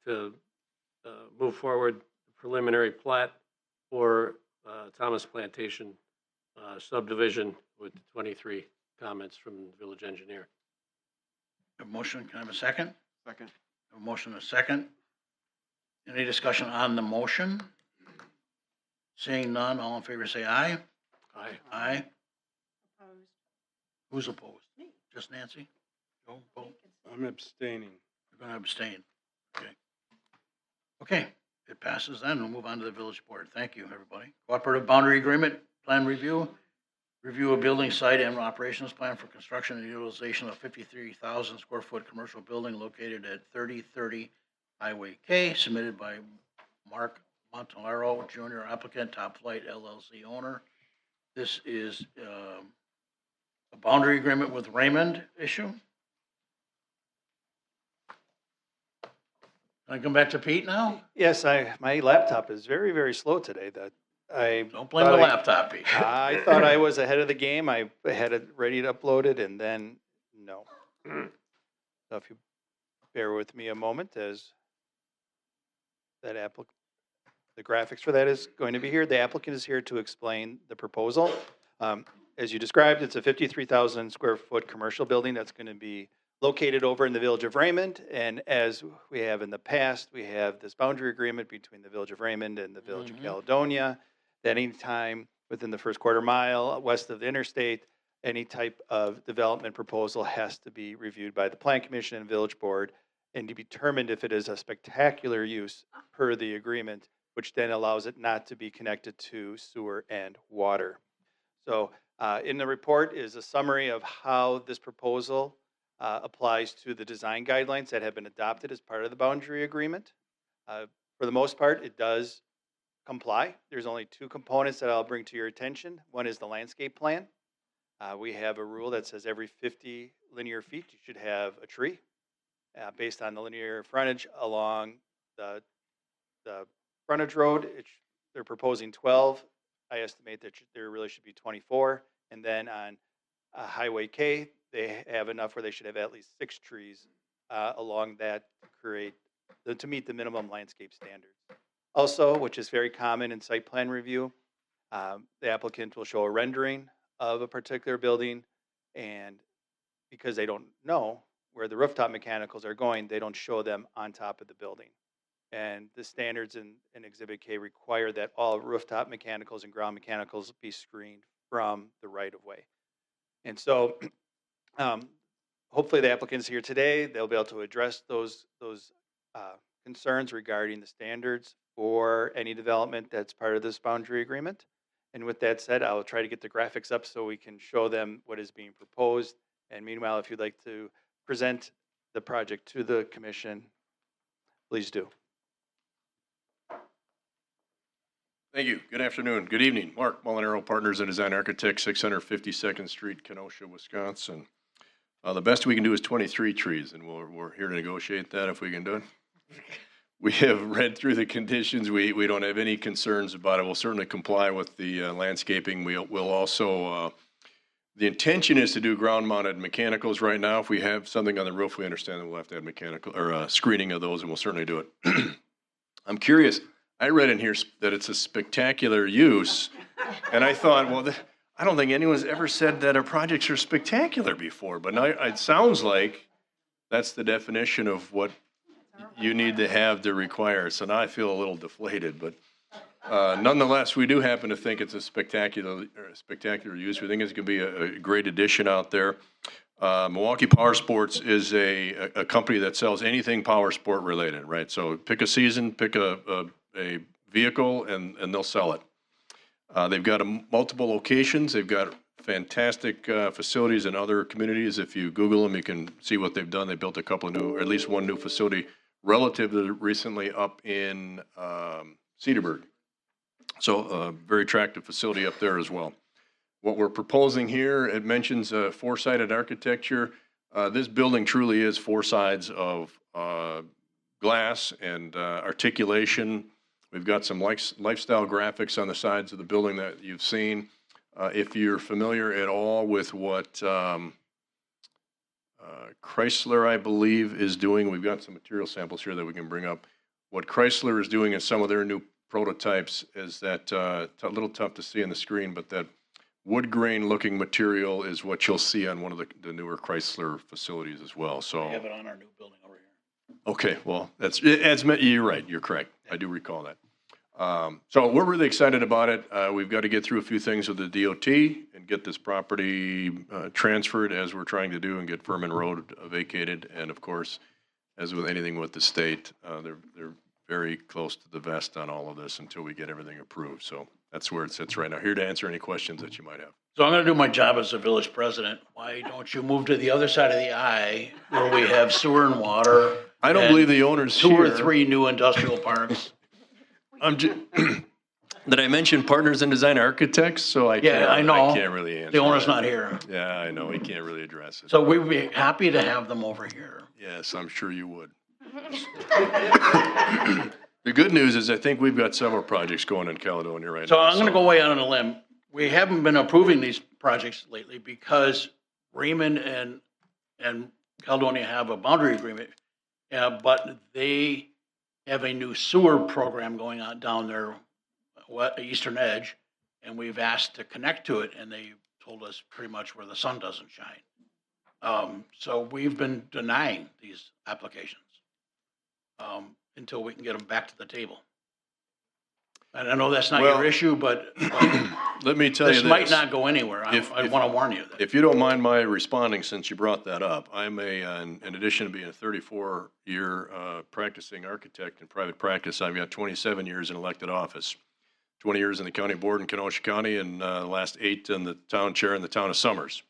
to move forward preliminary plat for Thomas Plantation subdivision with 23 comments from the village engineer. A motion, can I have a second? Second. A motion, and a second. Any discussion on the motion? Seeing none, all in favor say aye. Aye. Aye. Opposed? Who's opposed? Me. Just Nancy? No, both? I'm abstaining. You're gonna abstain. Okay. Okay, it passes then. We'll move on to the village board. Thank you, everybody. Cooperative boundary agreement, plan review. Review a building site and operations plan for construction and utilization of 53,000 square foot commercial building located at 3030 Highway K, submitted by Mark Montalero, Jr. applicant, Top Flight LLC owner. This is a boundary agreement with Raymond issue. Can I come back to Pete now? Yes, my laptop is very, very slow today. Don't blame the laptop, Pete. I thought I was ahead of the game. I had it ready to upload it, and then no. So if you bear with me a moment, as that the graphics for that is going to be here. The applicant is here to explain the proposal. as you described, it's a 53,000 square foot commercial building that's going to be located over in the Village of Raymond. And as we have in the past, we have this boundary agreement between the Village of Raymond and the Village of Caledonia, that anytime within the first quarter mile west of the interstate, any type of development proposal has to be reviewed by the Plan Commission and Village Board and to be determined if it is a spectacular use per the agreement, which then allows it not to be connected to sewer and water. So in the report is a summary of how this proposal applies to the design guidelines that have been adopted as part of the boundary agreement. For the most part, it does comply. There's only two components that I'll bring to your attention. One is the landscape plan. We have a rule that says every 50 linear feet, you should have a tree based on the linear frontage along the frontage road. They're proposing 12. I estimate that there really should be 24. And then on Highway K, they have enough where they should have at least 6 trees along that to meet the minimum landscape standards. Also, which is very common in site plan review, the applicant will show a rendering of a particular building, and because they don't know where the rooftop mechanicals are going, they don't show them on top of the building. And the standards in Exhibit K require that all rooftop mechanicals and ground mechanicals be screened from the right-of-way. And so hopefully the applicants here today, they'll be able to address those concerns regarding the standards for any development that's part of this boundary agreement. And with that said, I'll try to get the graphics up so we can show them what is being proposed. And meanwhile, if you'd like to present the project to the commission, please do. Thank you. Good afternoon. Good evening. Mark Molinaro, Partners and Design Architects, 652nd Street, Kenosha, Wisconsin. The best we can do is 23 trees, and we're here to negotiate that if we can do it. We have read through the conditions. We don't have any concerns about it. We'll certainly comply with the landscaping. We'll also, the intention is to do ground-mounted mechanicals right now. If we have something on the roof, we understand that we'll have to have mechanical or screening of those, and we'll certainly do it. I'm curious. I read in here that it's a spectacular use, and I thought, well, I don't think anyone's ever said that our projects are spectacular before, but now it sounds like that's the definition of what you need to have to require. So now I feel a little deflated, but nonetheless, we do happen to think it's a spectacular use. We think it's going to be a great addition out there. Milwaukee Power Sports is a company that sells anything power sport related, right? So pick a season, pick a vehicle, and they'll sell it. They've got multiple locations. They've got fantastic facilities in other communities. If you Google them, you can see what they've done. They built a couple of new, or at least one new facility relatively recently up in Cedarburg. So a very attractive facility up there as well. What we're proposing here, it mentions four-sided architecture. This building truly is 4 sides of glass and articulation. We've got some lifestyle graphics on the sides of the building that you've seen. If you're familiar at all with what Chrysler, I believe, is doing, we've got some material samples here that we can bring up. What Chrysler is doing in some of their new prototypes is that, a little tough to see on the screen, but that wood grain looking material is what you'll see on one of the newer Chrysler facilities as well. So We have it on our new building over here. okay, well, you're right, you're correct. I do recall that. So we're really excited about it. We've got to get through a few things with the DOT and get this property transferred as we're trying to do and get Furman Road vacated. And of course, as with anything with the state, they're very close to the vest on all of this until we get everything approved. So that's where it sits right now. Here to answer any questions that you might have. So I'm going to do my job as a village president. Why don't you move to the other side of the I where we have sewer and water? I don't believe the owner's 2 or here. 3 new industrial parks. Did I mention Partners and Design Architects? So I can't really answer. The owner's that. not here. Yeah, I know. He can't really address it. So we'd be happy to have them over here. Yes, I'm sure you would. The good news is I think we've got several projects going in Caledonia right So now. I'm going to go way out on a limb. We haven't been approving these projects lately because Raymond and Caledonia have a boundary agreement, but they have a new sewer program going on down their eastern edge, and we've asked to connect to it, and they told us pretty much where the sun doesn't shine. So we've been denying these applications until we can get them back to the table. And I know that's not your Well, issue, but Let me tell you this this. might not go anywhere. I want to warn you. If you don't mind my responding, since you brought that up, I'm in addition to being a 34-year practicing architect in private practice, I've got 27 years in elected office, 20 years in the county board in Kenosha County, and the last 8 in the town chair in the town of Summers.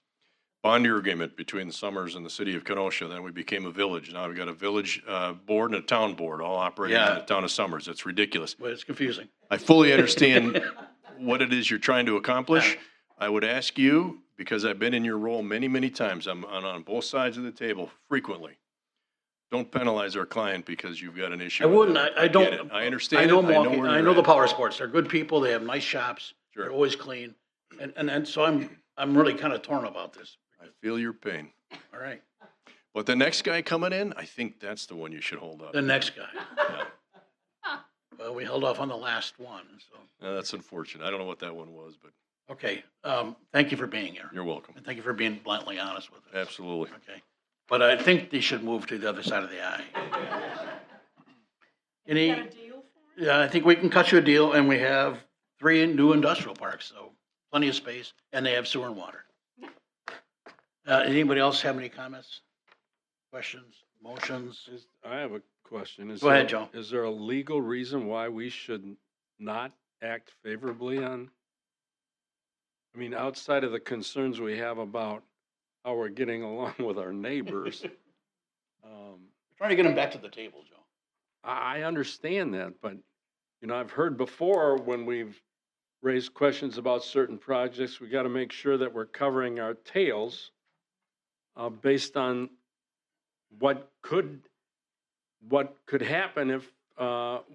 Bond year agreement between the Summers and the city of Kenosha, then we became a village. Now we've got a village board and a town board, all operating in Yeah. the town of Summers. It's ridiculous. But it's confusing. I fully understand what it is you're trying to accomplish. I would ask you, because I've been in your role many, many times, I'm on both sides of the table frequently. Don't penalize our client because you've got an issue. I with wouldn't. it. I get don't. it. I understand I know it. I know Milwaukee. where I you're know the at. Power Sports. They're good people. They have nice shops. Sure. They're always clean. And so I'm really kind of torn about this. I feel your pain. All right. But the next guy coming in, I think that's the one you should hold up. The next guy. Yeah. Well, we held off on the last one, so. That's unfortunate. I don't know what that one was, but Okay, thank you for being here. you're welcome. And thank you for being bluntly honest with us. Absolutely. Okay. But I think they should move to the other side of the aisle. Any, yeah, I think we can cut you a deal, and we have 3 new industrial parks, so plenty of space, and they have sewer and water. Anybody else have any comments, questions, motions? I have a question. Go ahead, Joe. Is there a legal reason why we should not act favorably on? I mean, outside of the concerns we have about how we're getting along with our neighbors. Trying to get them back to the table, Joe. I understand that, but, you know, I've heard before when we've raised questions about certain projects, we got to make sure that we're covering our tails based on what could happen if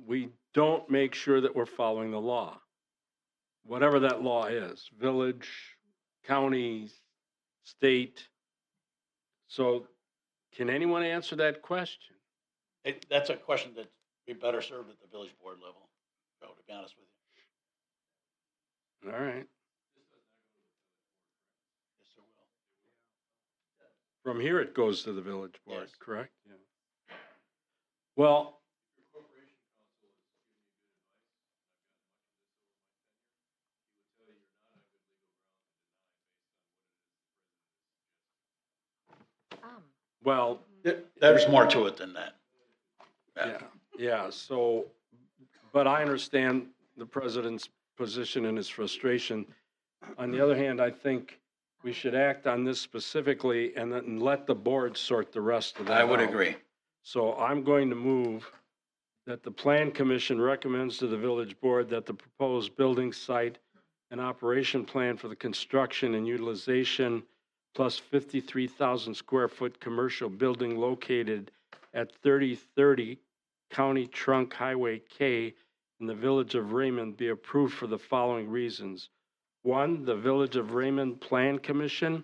we don't make sure that we're following the law. Whatever that law is, village, county, state. So can anyone answer that question? That's a question that'd be better served at the village board level, Joe, to be honest with you. All right. Yes, sir, will. From here, it goes to the village board, Yes. correct? Yeah. Well, well, There's more to it than that. yeah, so, but I understand the president's position and his frustration. On the other hand, I think we should act on this specifically and then let the board sort the rest of that I would out. agree. So I'm going to move that the Plan Commission recommends to the village board that the proposed building site and operation plan for the construction and utilization plus 53,000 square foot commercial building located at 3030 County Trunk Highway K in the Village of Raymond be approved for the following reasons. 1, the Village of Raymond Plan Commission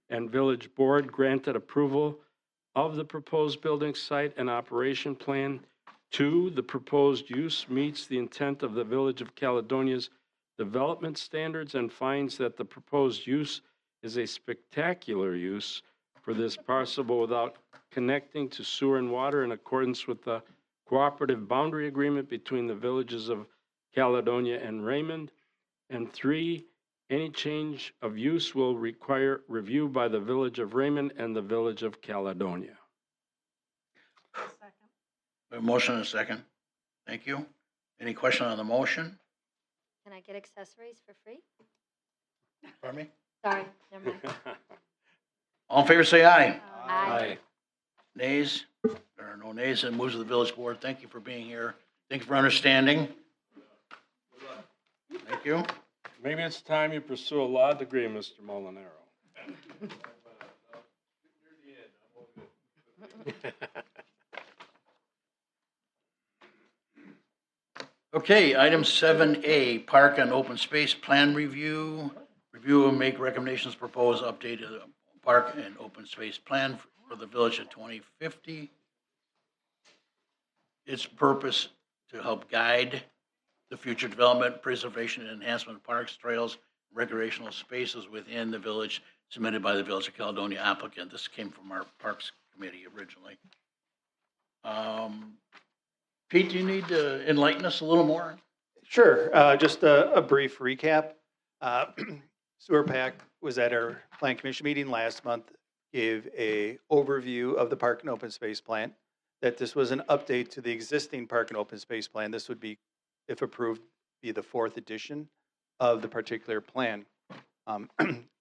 and Village Board granted approval of the proposed building site and operation plan. 2, the proposed use meets the intent of the Village of Caledonia's development standards and finds that the proposed use is a spectacular use for this parcel without connecting to sewer and water in accordance with the cooperative boundary agreement between the villages of Caledonia and Raymond. And 3, any change of use will require review by the Village of Raymond and the Village of Caledonia. A motion and a second. Thank you. Any question on the motion? Can I get accessories for free? Pardon me? Sorry, never mind. All in favor, say aye. Aye. Nays? There are no nays, and moves to the village board. Thank you for being here. Thank you for understanding. Thank you. Maybe it's time you pursue a law degree, Mr. Molinaro. Okay, item 7A, Park and Open Space Plan Review. Review and make recommendations, propose updated Park and Open Space Plan for the village of 2050. Its purpose to help guide the future development, preservation, and enhancement of parks, trails, recreational spaces within the village submitted by the Village of Caledonia applicant. This came from our Parks Committee originally. Pete, do you need to enlighten us a little more? Sure, just a brief recap. Sewer PAC was at our Plan Commission meeting last month, gave a overview of the Park and Open Space Plan, that this was an update to the existing Park and Open Space Plan. This would be, if approved, be the fourth edition of the particular plan.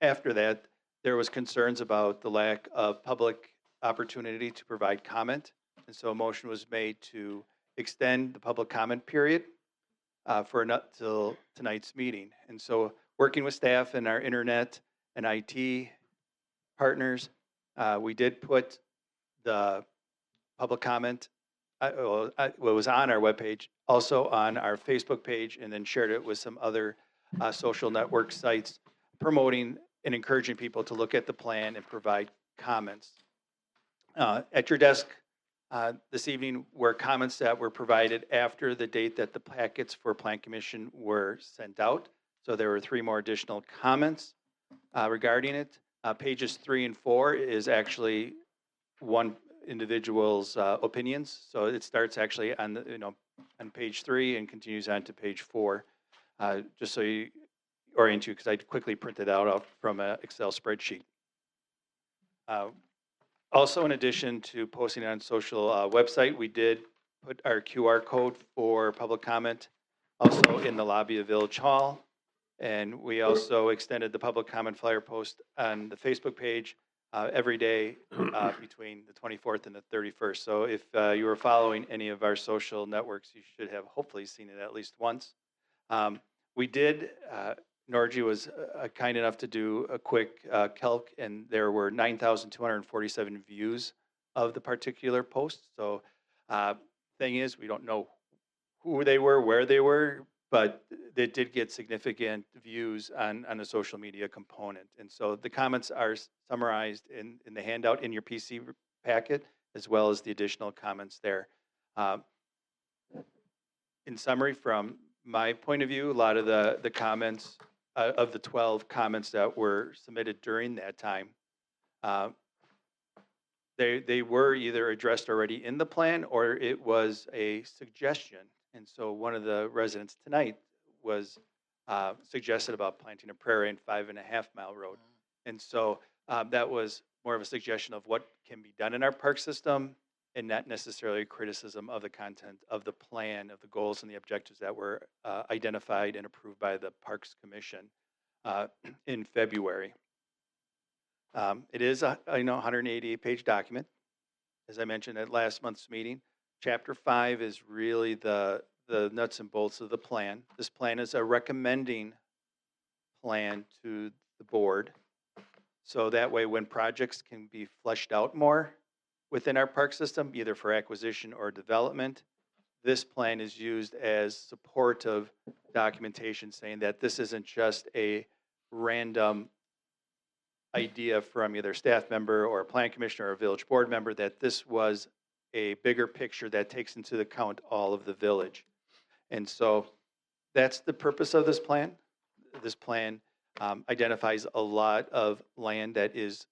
After that, there was concerns about the lack of public opportunity to provide comment. And so a motion was made to extend the public comment period for not till tonight's meeting. And so working with staff and our internet and IT partners, we did put the public comment, what was on our webpage, also on our Facebook page, and then shared it with some other social network sites, promoting and encouraging people to look at the plan and provide comments. At your desk this evening were comments that were provided after the date that the packets for Plan Commission were sent out. So there were 3 more additional comments regarding it. Pages 3 and 4 is actually one individual's opinions. So it starts actually on the, on page 3 and continues on to page 4. Just so you orient you, because I quickly printed out from an Excel spreadsheet. Also, in addition to posting it on social website, we did put our QR code for public comment also in the lobby of Village Hall. And we also extended the public comment flyer post on the Facebook page every day between the 24th and the 31st. So if you were following any of our social networks, you should have hopefully seen it at least once. We did, Norgy was kind enough to do a quick calc, and there were 9,247 views of the particular post. So thing is, we don't know who they were, where they were, but they did get significant views on a social media component. And so the comments are summarized in the handout in your PC packet, as well as the additional comments there. In summary, from my point of view, a lot of the comments, of the 12 comments that were submitted during that time, they were either addressed already in the plan or it was a suggestion. And so one of the residents tonight was suggested about planting a prairie and 5.5 mile road. And so that was more of a suggestion of what can be done in our park system, and not necessarily a criticism of the content of the plan, of the goals and the objectives that were identified and approved by the Parks Commission in February. It is a 188-page document. As I mentioned at last month's meeting, Chapter 5 is really the nuts and bolts of the plan. This plan is a recommending plan to the board. So that way, when projects can be fleshed out more within our park system, either for acquisition or development, this plan is used as supportive documentation saying that this isn't just a random idea from either staff member or a plan commissioner or a village board member, that this was a bigger picture that takes into account all of the village. And so that's the purpose of this plan. This plan identifies a lot of land that is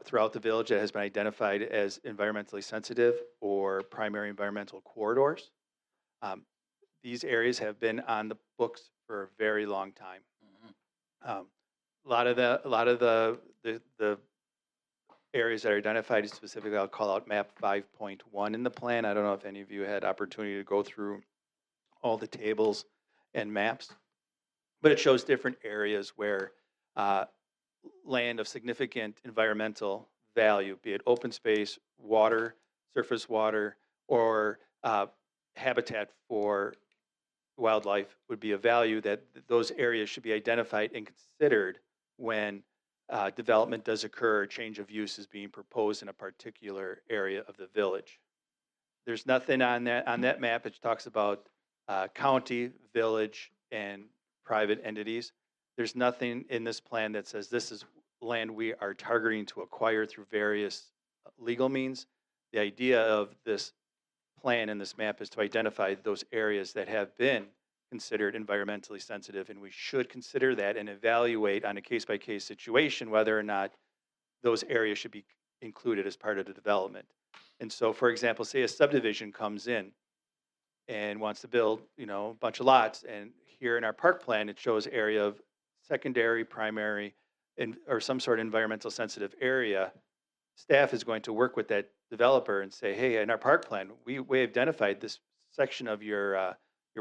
throughout the village that has been identified as environmentally sensitive or primary environmental corridors. These areas have been on the books for a very long time. A lot of the areas that are identified specifically, I'll call out map 5.1 in the plan. I don't know if any of you had opportunity to go through all the tables and maps, but it shows different areas where land of significant environmental value, be it open space, water, surface water, or habitat for wildlife, would be a value that those areas should be identified and considered when development does occur, or change of use is being proposed in a particular area of the village. There's nothing on that map which talks about county, village, and private entities. There's nothing in this plan that says this is land we are targeting to acquire through various legal means. The idea of this plan and this map is to identify those areas that have been considered environmentally sensitive, and we should consider that and evaluate on a case-by-case situation whether or not those areas should be included as part of the development. And so, for example, say a subdivision comes in and wants to build, a bunch of lots, and here in our park plan, it shows area of secondary, primary, or some sort of environmental sensitive area. Staff is going to work with that developer and say, hey, in our park plan, we identified this section of your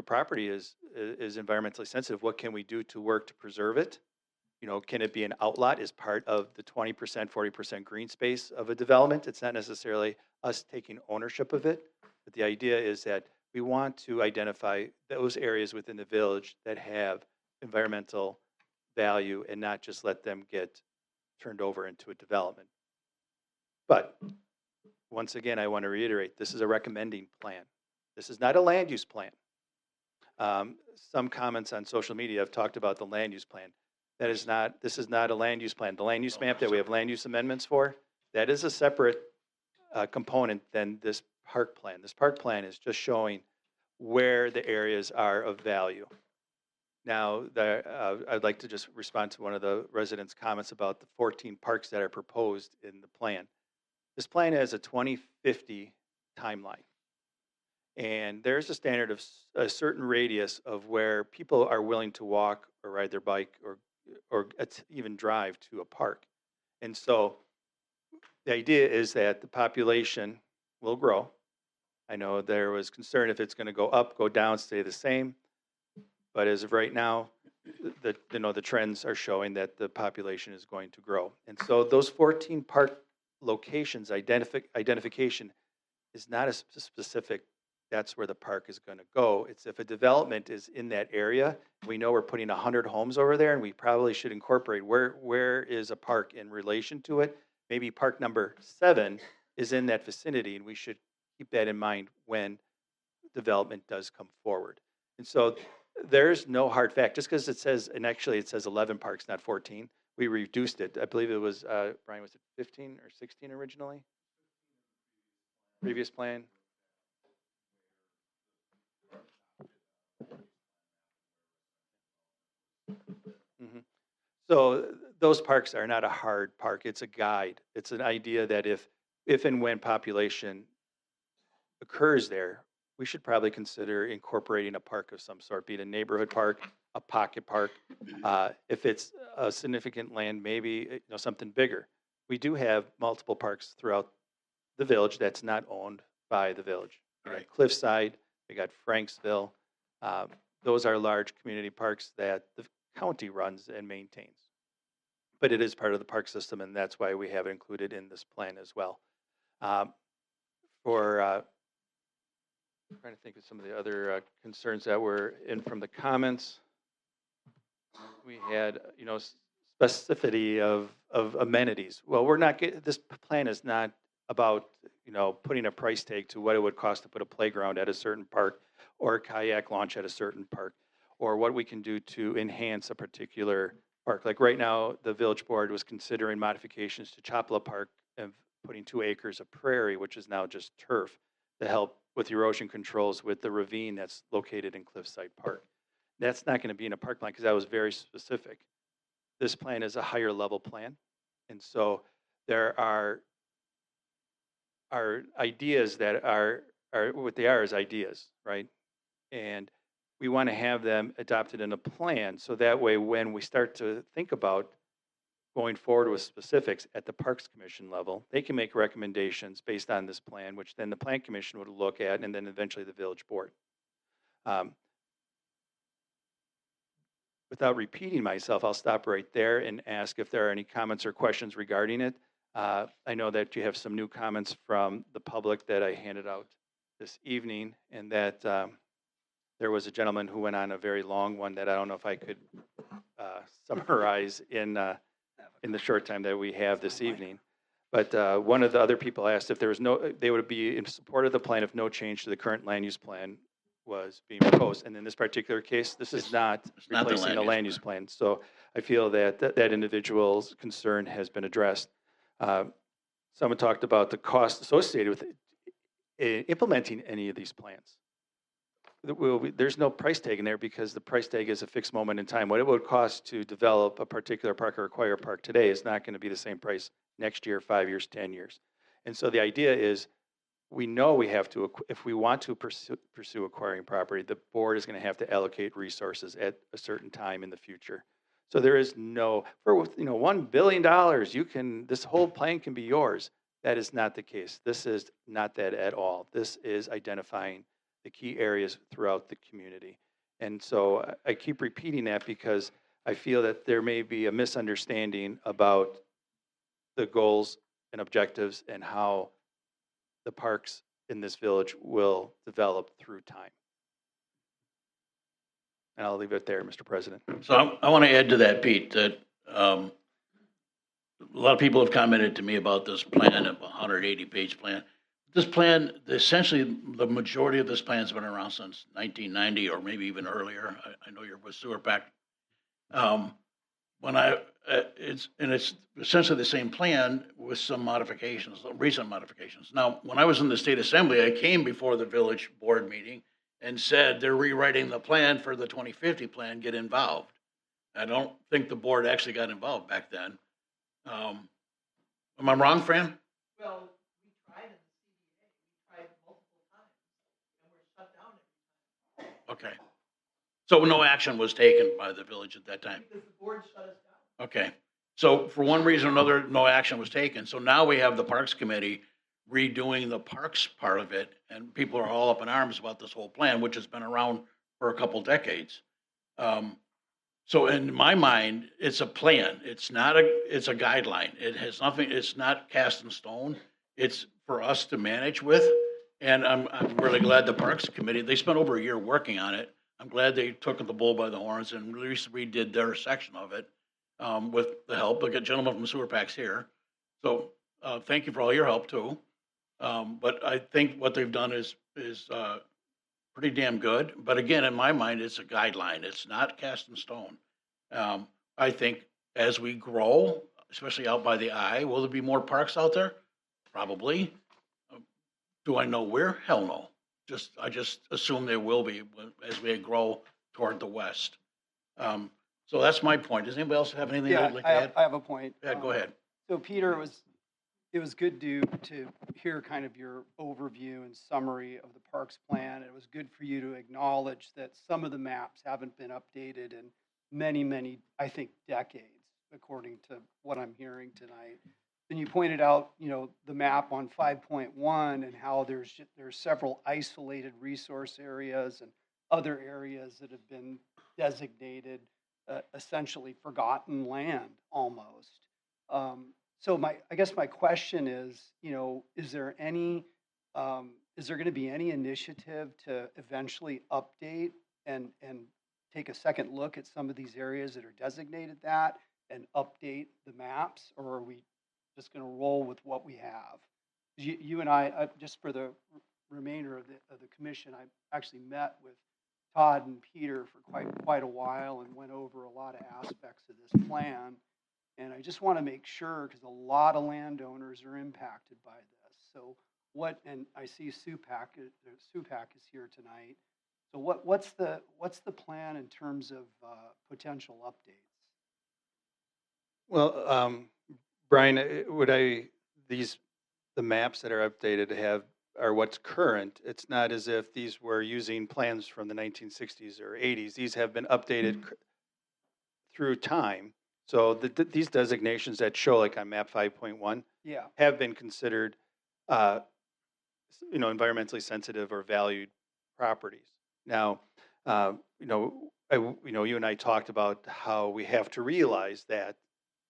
property is environmentally sensitive. What can we do to work to preserve it? Can it be an outlot as part of the 20%, 40% green space of a development? It's not necessarily us taking ownership of it, but the idea is that we want to identify those areas within the village that have environmental value and not just let them get turned over into a development. But once again, I want to reiterate, this is a recommending plan. This is not a land use plan. Some comments on social media have talked about the land use plan. This is not a land use plan. The land use map that we have land use amendments for, that is a separate component than this park plan. This park plan is just showing where the areas are of value. Now, I'd like to just respond to one of the residents' comments about the 14 parks that are proposed in the plan. This plan has a 2050 timeline. And there's a standard of a certain radius of where people are willing to walk or ride their bike or even drive to a park. And so the idea is that the population will grow. I know there was concern if it's going to go up, go down, stay the same. But as of right now, the trends are showing that the population is going to grow. And so those 14 park locations, identification is not a specific, that's where the park is going to go. It's if a development is in that area, we know we're putting 100 homes over there, and we probably should incorporate where is a park in relation to it. Maybe park number 7 is in that vicinity, and we should keep that in mind when development does come forward. And so there's no hard fact. Just because it says, and actually it says 11 parks, not 14, we reduced it. I believe it was, Brian, was it 15 or 16 originally? Previous plan? So those parks are not a hard park. It's a guide. It's an idea that if and when population occurs there, we should probably consider incorporating a park of some sort, be it a neighborhood park, a pocket park. If it's a significant land, maybe something bigger. We do have multiple parks throughout the village that's not owned by the village. We got Cliffside, we got Franksville. Those are large community parks that the county runs and maintains. But it is part of the park system, and that's why we have it included in this plan as well. I'm trying to think of some of the other concerns that were in from the comments. We had, specificity of amenities. Well, this plan is not about, putting a price tag to what it would cost to put a playground at a certain park or a kayak launch at a certain park, or what we can do to enhance a particular park. Like right now, the village board was considering modifications to Chapala Park and putting 2 acres of prairie, which is now just turf, to help with erosion controls with the ravine that's located in Cliffside Park. That's not going to be in a park plan because that was very specific. This plan is a higher level plan. And so there are ideas that are what they are is ideas, right? And we want to have them adopted in a plan so that way when we start to think about going forward with specifics at the Parks Commission level, they can make recommendations based on this plan, which then the Plan Commission would look at, and then eventually the village board. Without repeating myself, I'll stop right there and ask if there are any comments or questions regarding it. I know that you have some new comments from the public that I handed out this evening, and that there was a gentleman who went on a very long one that I don't know if I could summarize in the short time that we have this evening. But one of the other people asked if there was they would be in support of the plan if no change to the current land use plan was being proposed. And in this particular case, this is not replacing the land use plan. So I feel that that individual's concern has been addressed. Someone talked about the cost associated with implementing any of these plans. there's no price tag in there because the price tag is a fixed moment in time. What it would cost to develop a particular park or acquire a park today is not going to be the same price next year, 5 years, 10 years. And so the idea is, we know we have to, if we want to pursue acquiring property, the board is going to have to allocate resources at a certain time in the future. So there is no, for $1 billion, this whole plan can be yours. That is not the case. This is not that at all. This is identifying the key areas throughout the community. And so I keep repeating that because I feel that there may be a misunderstanding about the goals and objectives and how the parks in this village will develop through time. And I'll leave it there, Mr. President. So I want to add to that, Pete, that a lot of people have commented to me about this plan, a 180-page plan. This plan, essentially, the majority of this plan's been around since 1990 or maybe even earlier. I know you're with Sewer Pact. It's essentially the same plan with some modifications, recent modifications. Now, when I was in the state assembly, I came before the village board meeting and said they're rewriting the plan for the 2050 plan, get involved. I don't think the board actually got involved back then. Am I wrong, Fran? Well, we tried in the CDA, we tried multiple times, and we're shut down. Okay. So no action was taken by the village at that time? Because the board shut us down. Okay. So for one reason or another, no action was taken. So now we have the Parks Committee redoing the parks part of it, and people are all up in arms about this whole plan, which has been around for a couple decades. So in my mind, it's a plan. It's a guideline. It has nothing, it's not cast in stone. It's for us to manage with. And I'm really glad the Parks Committee, they spent over a year working on it. I'm glad they took the bull by the horns and redid their section of it with the help. Look at gentlemen from Sewer Packs here. So thank you for all your help too. But I think what they've done is pretty damn good. But again, in my mind, it's a guideline. It's not cast in stone. I think as we grow, especially out by the eye, will there be more parks out there? Probably. Do I know where? Hell no. I just assume there will be as we grow toward the west. So that's my point. Does anybody else have anything they'd like to add? I have a point. Yeah, go ahead. So Peter, it was good to hear kind of your overview and summary of the parks plan. It was good for you to acknowledge that some of the maps haven't been updated in many, I think, decades, according to what I'm hearing tonight. Then you pointed out, the map on 5.1 and how there's several isolated resource areas and other areas that have been designated essentially forgotten land almost. So I guess my question is, is there going to be any initiative to eventually update and take a second look at some of these areas that are designated that and update the maps, or are we just going to roll with what we have? You and I, just for the remainder of the commission, I actually met with Todd and Peter for quite a while and went over a lot of aspects of this plan. And I just want to make sure, because a lot of landowners are impacted by this. So and I see SUPAC is here tonight. So what's the plan in terms of potential updates? Well, Brian, the maps that are updated are what's current. It's not as if these were using plans from the 1960s or 80s. These have been updated through time. So these designations that show, like on map 5.1, have been considered, environmentally sensitive or valued properties. Now, you and I talked about how we have to realize that,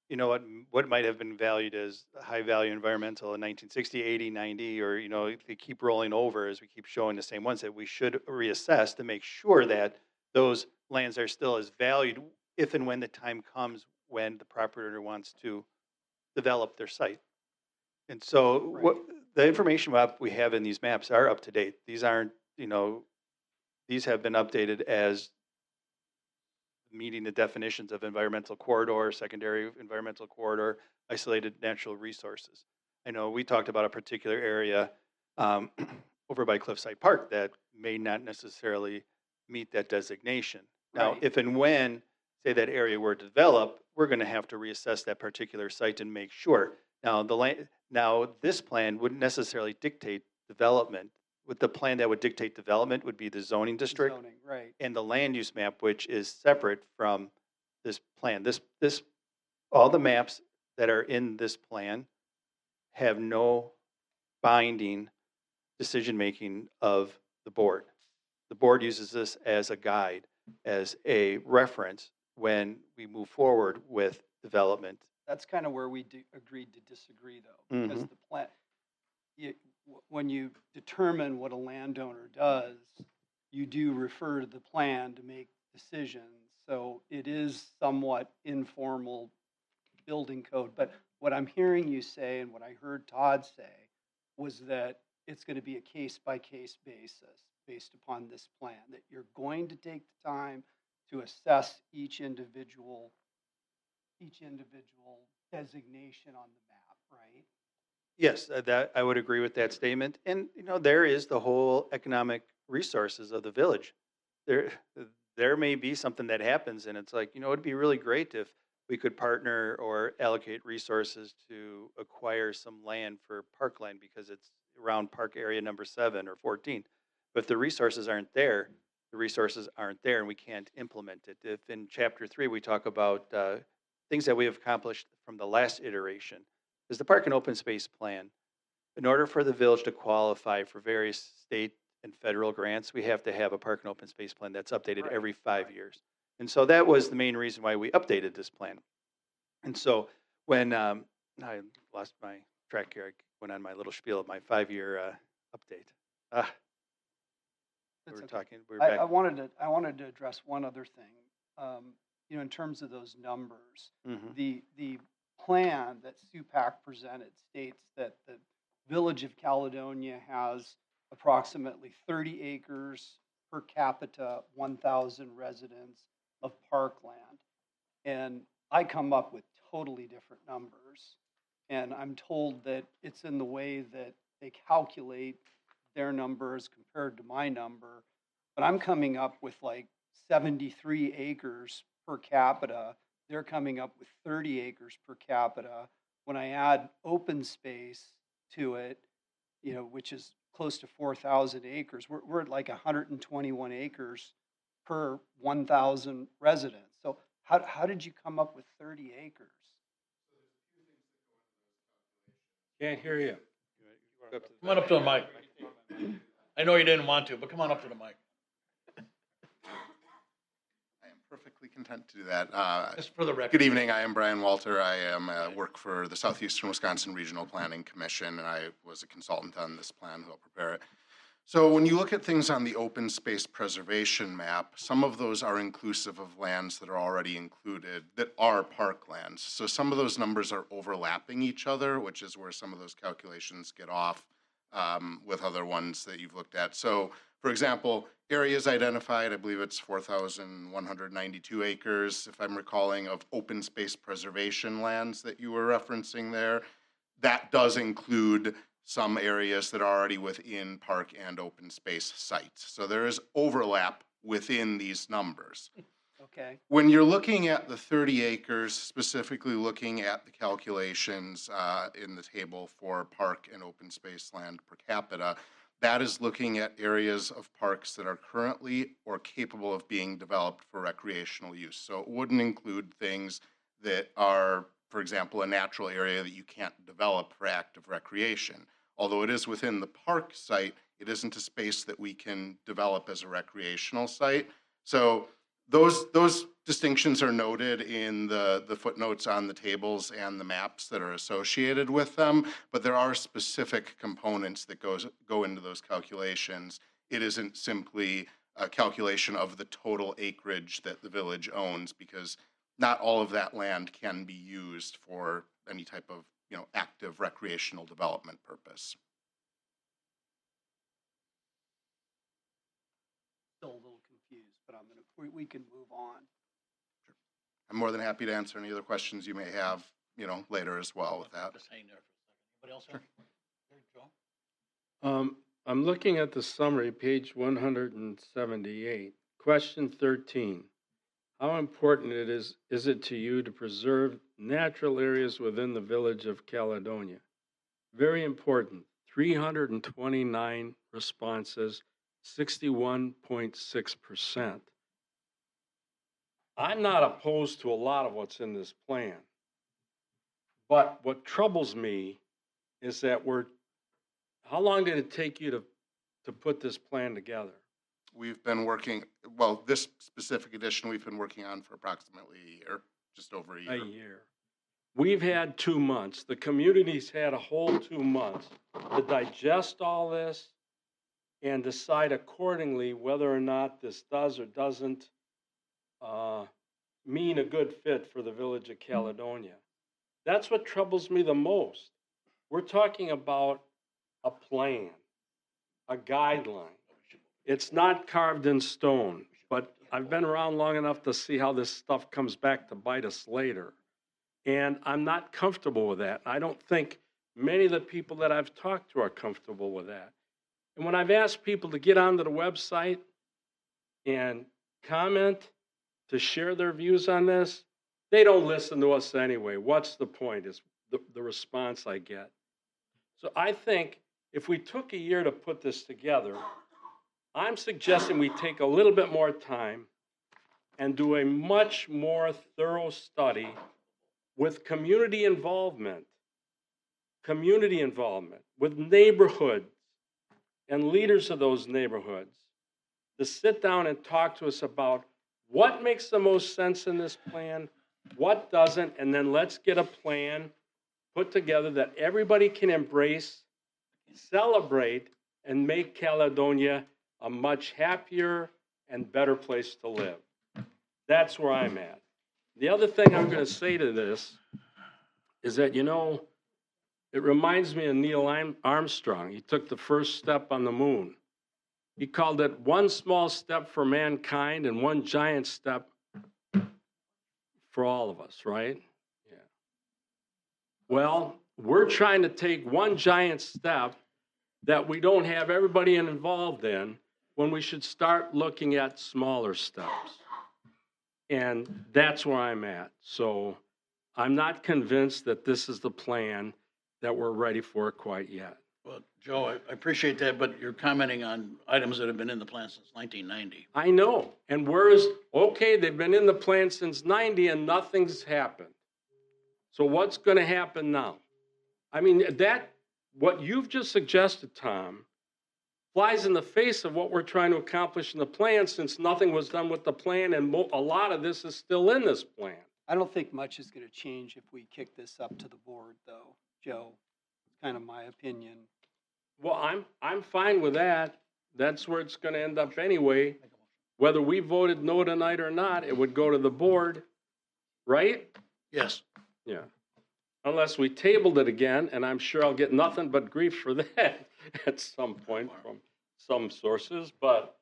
what might have been valued as high value environmental in 1960, 80, 90, or, they keep rolling over as we keep showing the same ones, that we should reassess to make sure that those lands are still as valued if and when the time comes when the property owner wants to develop their site. And so the information we have in these maps are up to date. These aren't, these have been updated as meeting the definitions of environmental corridor, secondary environmental corridor, isolated natural resources. I know we talked about a particular area over by Cliffside Park that may not necessarily meet that designation. Now, Right. if and when, say, that area were developed, we're going to have to reassess that particular site and make sure. Now, this plan wouldn't necessarily dictate development. With the plan that would dictate development would be the zoning district Zoning, right. and the land use map, which is separate from this plan. All the maps that are in this plan have no binding decision-making of the board. The board uses this as a guide, as a reference when we move forward with development. That's kind of where we agreed to disagree, though, because Mhm. the plan, when you determine what a landowner does, you do refer to the plan to make decisions. So it is somewhat informal building code. But what I'm hearing you say and what I heard Todd say was that it's going to be a case-by-case basis based upon this plan, that you're going to take the time to assess each individual designation on the map, right? Yes, that, I would agree with that statement. And, there is the whole economic resources of the village. There may be something that happens and it's like, it'd be really great if we could partner or allocate resources to acquire some land for parkland because it's around park area number 7 or 14. But if the resources aren't there, and we can't implement it. If in chapter 3, we talk about things that we have accomplished from the last iteration, is the park and open space plan. In order for the village to qualify for various state and federal grants, we have to have a park and open space plan that's updated every 5 years. And so that was the main reason why we updated this plan. And so when I lost my track here, I went on my little spiel of my 5-year update. That's okay. We're back. I wanted to address one other thing. In terms of those numbers, Mhm. the plan that SUPAC presented states that the Village of Caledonia has approximately 30 acres per capita, 1,000 residents of parkland. And I come up with totally different numbers. And I'm told that it's in the way that they calculate their numbers compared to my number. But I'm coming up with like 73 acres per capita. They're coming up with 30 acres per capita. When I add open space to it, which is close to 4,000 acres, we're at like 121 acres per 1,000 residents. So how did you come up with 30 acres? Can't hear you. Come on up to the mic. I know you didn't want to, but come on up to the mic. I am perfectly content to do that. Just for the record. Good evening, I am Brian Walter. I am work for the Southeastern Wisconsin Regional Planning Commission, and I was a consultant on this plan who helped prepare it. So when you look at things on the open space preservation map, some of those are inclusive of lands that are already included that are parklands. So some of those numbers are overlapping each other, which is where some of those calculations get off with other ones that you've looked at. So for example, areas identified, I believe it's 4,192 acres, if I'm recalling, of open space preservation lands that you were referencing there. That does include some areas that are already within park and open space sites. So there is overlap within these numbers. Okay. When you're looking at the 30 acres, specifically looking at the calculations in the table for park and open space land per capita, that is looking at areas of parks that are currently or capable of being developed for recreational use. So it wouldn't include things that are, for example, a natural area that you can't develop for active recreation. Although it is within the park site, it isn't a space that we can develop as a recreational site. So those distinctions are noted in the footnotes on the tables and the maps that are associated with them, but there are specific components that go into those calculations. It isn't simply a calculation of the total acreage that the village owns, because not all of that land can be used for any type of active recreational development purpose. Still a little confused, but we can move on. I'm more than happy to answer any other questions you may have, later as well with that. Just hang there for a second. Anybody else? Sure. Joe? I'm looking at the summary, page 178. Question 13. How important is it to you to preserve natural areas within the village of Caledonia? Very important. 329 responses, 61.6%. I'm not opposed to a lot of what's in this plan. But what troubles me is that how long did it take you to put this plan together? We've been working, well, this specific edition we've been working on for approximately a year, just over a year. A year. We've had 2 months. The community's had a whole 2 months to digest all this and decide accordingly whether or not this does or doesn't mean a good fit for the village of Caledonia. That's what troubles me the most. We're talking about a plan, a guideline. It's not carved in stone, but I've been around long enough to see how this stuff comes back to bite us later. And I'm not comfortable with that. I don't think many of the people that I've talked to are comfortable with that. And when I've asked people to get onto the website and comment, to share their views on this, they don't listen to us anyway. What's the point is the response I get. So I think if we took a year to put this together, I'm suggesting we take a little bit more time and do a much more thorough study with community involvement with neighborhoods and leaders of those neighborhoods to sit down and talk to us about what makes the most sense in this plan, what doesn't, and then let's get a plan put together that everybody can embrace, celebrate, and make Caledonia a much happier and better place to live. That's where I'm at. The other thing I'm going to say to this is that, it reminds me of Neil Armstrong. He took the first step on the moon. He called it one small step for mankind and one giant step for all of us, right? Yeah. Well, we're trying to take one giant step that we don't have everybody involved in when we should start looking at smaller steps. And that's where I'm at. So I'm not convinced that this is the plan that we're ready for quite yet. Well, Joe, I appreciate that, but you're commenting on items that have been in the plan since 1990. I know. And they've been in the plan since 90 and nothing's happened. So what's going to happen now? I mean, what you've just suggested, Tom, flies in the face of what we're trying to accomplish in the plan, since nothing was done with the plan and a lot of this is still in this plan. I don't think much is going to change if we kick this up to the board, though, Joe. It's kind of my opinion. Well, I'm fine with that. That's where it's going to end up anyway. Whether we voted no tonight or not, it would go to the board, right? Yes. Yeah. Unless we tabled it again, and I'm sure I'll get nothing but grief for that at some point from some sources. But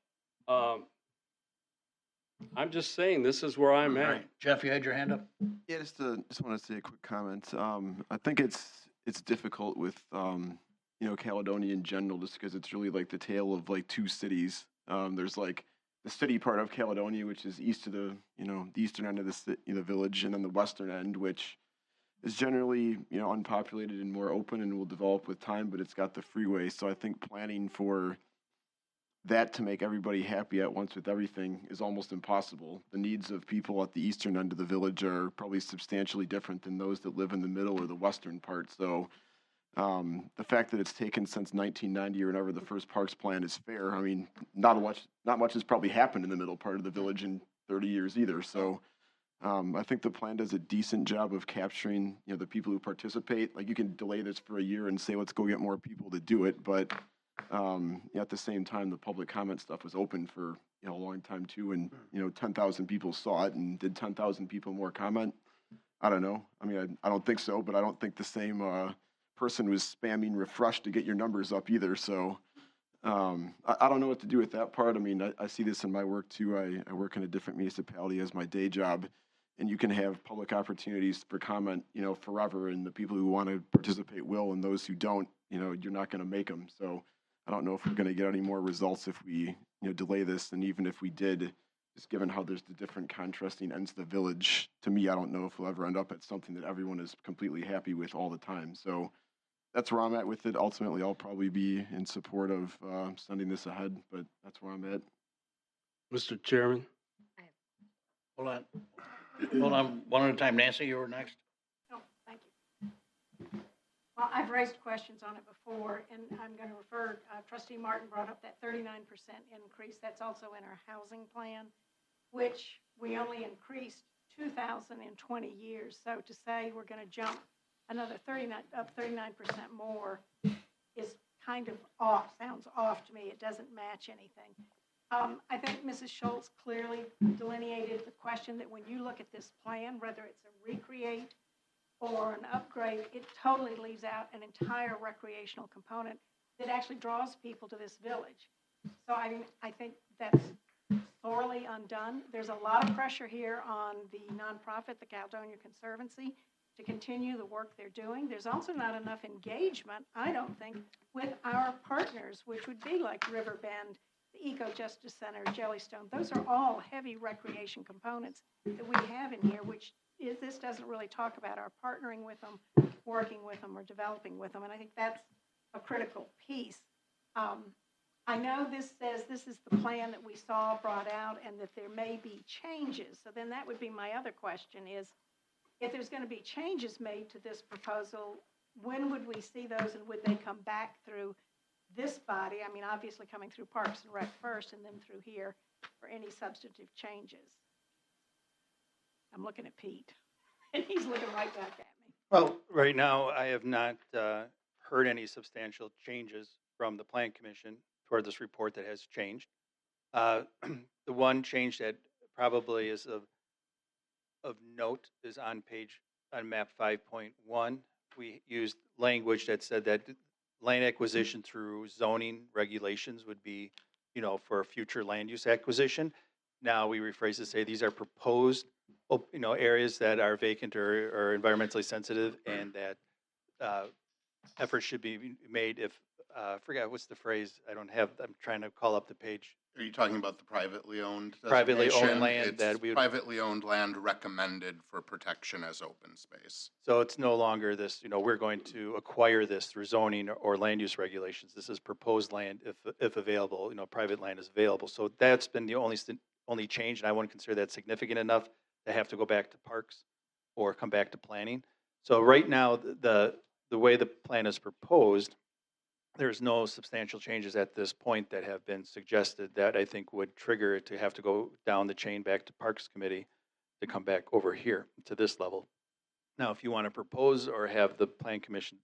I'm just saying, this is where I'm at. Right. Jeff, you had your hand up? Yeah, just want to say a quick comment. I think it's difficult with Caledonia in general, just because it's really like the tale of like two cities. There's like the city part of Caledonia, which is east of the eastern end of the village, and then the western end, which is generally unpopulated and more open and will develop with time, but it's got the freeway. So I think planning for that to make everybody happy at once with everything is almost impossible. The needs of people at the eastern end of the village are probably substantially different than those that live in the middle or the western part. So the fact that it's taken since 1990 or whenever the first parks plan is fair. I mean, not much has probably happened in the middle part of the village in 30 years either. So I think the plan does a decent job of capturing the people who participate. Like, you can delay this for a year and say, let's go get more people to do it, but at the same time, the public comment stuff was open for a long time too, and 10,000 people saw it, and did 10,000 people more comment? I don't know. I mean, I don't think so, but I don't think the same person was spamming refresh to get your numbers up either. So I don't know what to do with that part. I mean, I see this in my work too. I work in a different municipality as my day job, and you can have public opportunities for comment forever, and the people who want to participate will, and those who don't, you're not going to make them. So I don't know if we're going to get any more results if we, delay this. And even if we did, just given how there's the different contrasting ends of the village, to me, I don't know if we'll ever end up at something that everyone is completely happy with all the time. So that's where I'm at with it. Ultimately, I'll probably be in support of sending this ahead, but that's where I'm at. Mr. Chairman? Hold on. Hold on, one at a time. Nancy, you were next. Oh, thank you. Well, I've raised questions on it before, and I'm going to refer, trustee Martin brought up that 39% increase. That's also in our housing plan, which we only increased 2,000 in 20 years. So to say we're going to jump another 39% more is kind of off, sounds off to me. It doesn't match anything. I think Mrs. Schultz clearly delineated the question that when you look at this plan, whether it's a recreate or an upgrade, it totally leaves out an entire recreational component that actually draws people to this village. So I think that's sorely undone. There's a lot of pressure here on the nonprofit, the Caledonia Conservancy, to continue the work they're doing. There's also not enough engagement, I don't think, with our partners, which would be like Riverbend, the Eco Justice Center, Jellystone. Those are all heavy recreation components that we have in here, which this doesn't really talk about our partnering with them, working with them, or developing with them. And I think that's a critical piece. I know this says this is the plan that we saw brought out and that there may be changes. So then that would be my other question is, if there's going to be changes made to this proposal, when would we see those, and would they come back through this body? I mean, obviously coming through Parks and Rec first and then through here for any substantive changes. I'm looking at Pete, and he's looking right back at me. Well, right now, I have not heard any substantial changes from the Plan Commission toward this report that has changed. The one change that probably is of note is on map 5.1. We used language that said that land acquisition through zoning regulations would be, for future land use acquisition. Now we rephrase to say these are proposed, areas that are vacant or environmentally sensitive, and that efforts should be made if, I forgot what's the phrase, I'm trying to call up the page. Are you talking about the privately owned Privately owned designation? land It's that we would. privately owned land recommended for protection as open space. So it's no longer this, we're going to acquire this through zoning or land use regulations. This is proposed land if available, private land is available. So that's been the only change, and I wouldn't consider that significant enough to have to go back to parks or come back to planning. So right now, the way the plan is proposed, there's no substantial changes at this point that have been suggested that I think would trigger it to have to go down the chain back to Parks Committee to come back over here to this level. Now, if you want to propose or have the Plan Commission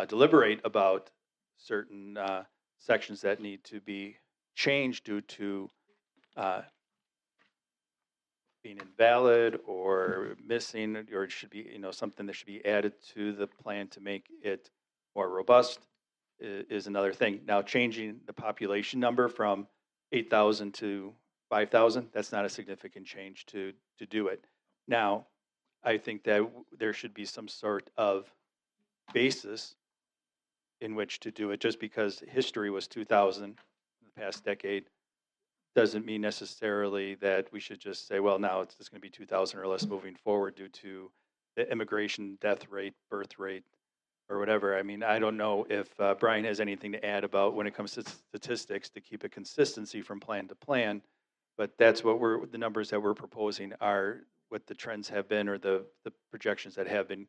deliberate about certain sections that need to be changed due to being invalid or missing, or it should be, something that should be added to the plan to make it more robust, is another thing. Now, changing the population number from 8,000 to 5,000, that's not a significant change to do it. Now, I think that there should be some sort of basis in which to do it. Just because history was 2,000 in the past decade doesn't mean necessarily that we should just say, well, now it's just going to be 2,000 or less moving forward due to the immigration death rate, birth rate, or whatever. I mean, I don't know if Brian has anything to add about when it comes to statistics to keep a consistency from plan to plan, but that's what the numbers that we're proposing are what the trends have been, or the projections that have been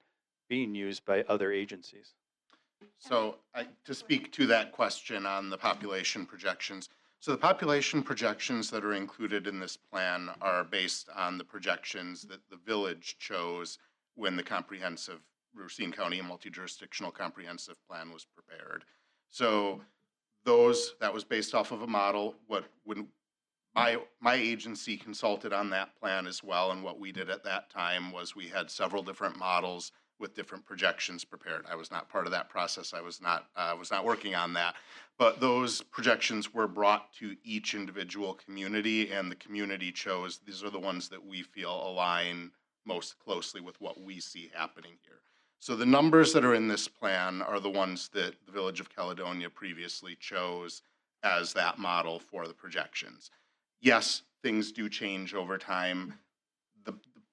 being used by other agencies. So to speak to that question on the population projections, so the population projections that are included in this plan are based on the projections that the village chose when the comprehensive Racine County multi-jurisdictional comprehensive plan was prepared. So that was based off of a model. When my agency consulted on that plan as well, and what we did at that time was we had several different models with different projections prepared. I was not part of that process. I was not working on that. But those projections were brought to each individual community, and the community chose, these are the ones that we feel align most closely with what we see happening here. So the numbers that are in this plan are the ones that the Village of Caledonia previously chose as that model for the projections. Yes, things do change over time.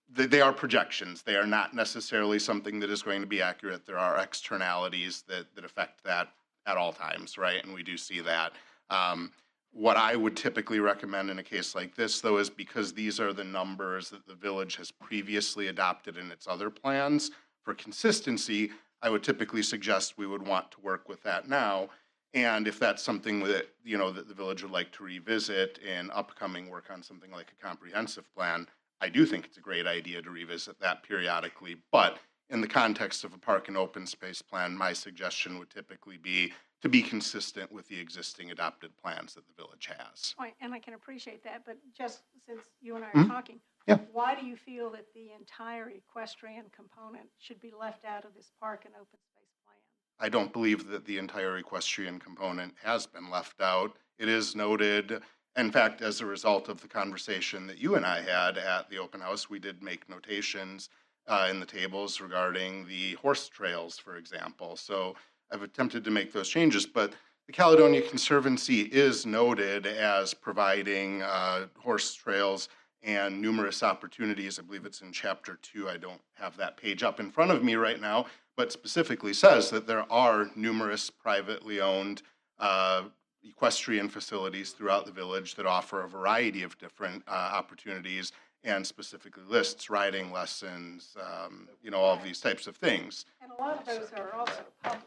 They are projections. They are not necessarily something that is going to be accurate. There are externalities that affect that at all times, right? And we do see that. What I would typically recommend in a case like this, though, is because these are the numbers that the village has previously adopted in its other plans, for consistency, I would typically suggest we would want to work with that now. And if that's something that, that the village would like to revisit in upcoming work on something like a comprehensive plan, I do think it's a great idea to revisit that periodically. But in the context of a park and open space plan, my suggestion would typically be to be consistent with the existing adopted plans that the village has. Right, and I can appreciate that, but just since you and I are Mhm. talking, Yeah. why do you feel that the entire equestrian component should be left out of this park and open space plan? I don't believe that the entire equestrian component has been left out. It is noted, in fact, as a result of the conversation that you and I had at the open house, we did make notations in the tables regarding the horse trails, for example. So I've attempted to make those changes, but the Caledonia Conservancy is noted as providing horse trails and numerous opportunities. I believe it's in chapter 2. I don't have that page up in front of me right now, but specifically says that there are numerous privately owned equestrian facilities throughout the village that offer a variety of different opportunities, and specifically lists riding lessons, all of these types of things. And a lot of those are also public,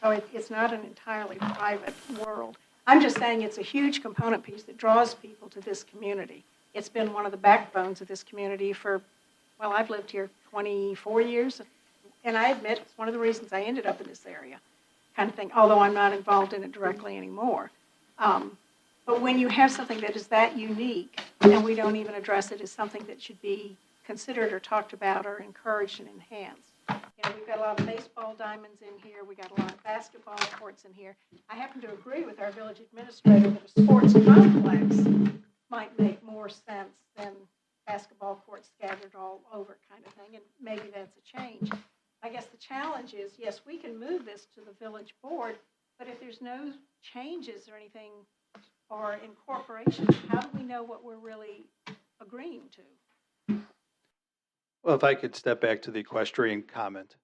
so it's not an entirely private world. I'm just saying it's a huge component piece that draws people to this community. It's been one of the backbones of this community for, well, I've lived here 24 years, and I admit it's one of the reasons I ended up in this area, kind of thing, although I'm not involved in it directly anymore. But when you have something that is that unique, and we don't even address it as something that should be considered or talked about or encouraged and enhanced. We've got a lot of baseball diamonds in here, we got a lot of basketball courts in here. I happen to agree with our village administrator that a sports complex might make more sense than basketball courts scattered all over kind of thing, and maybe that's a change. I guess the challenge is, yes, we can move this to the village board, but if there's no changes or anything or incorporation, how do we know what we're really agreeing to? Well, if I could step back to the equestrian comment.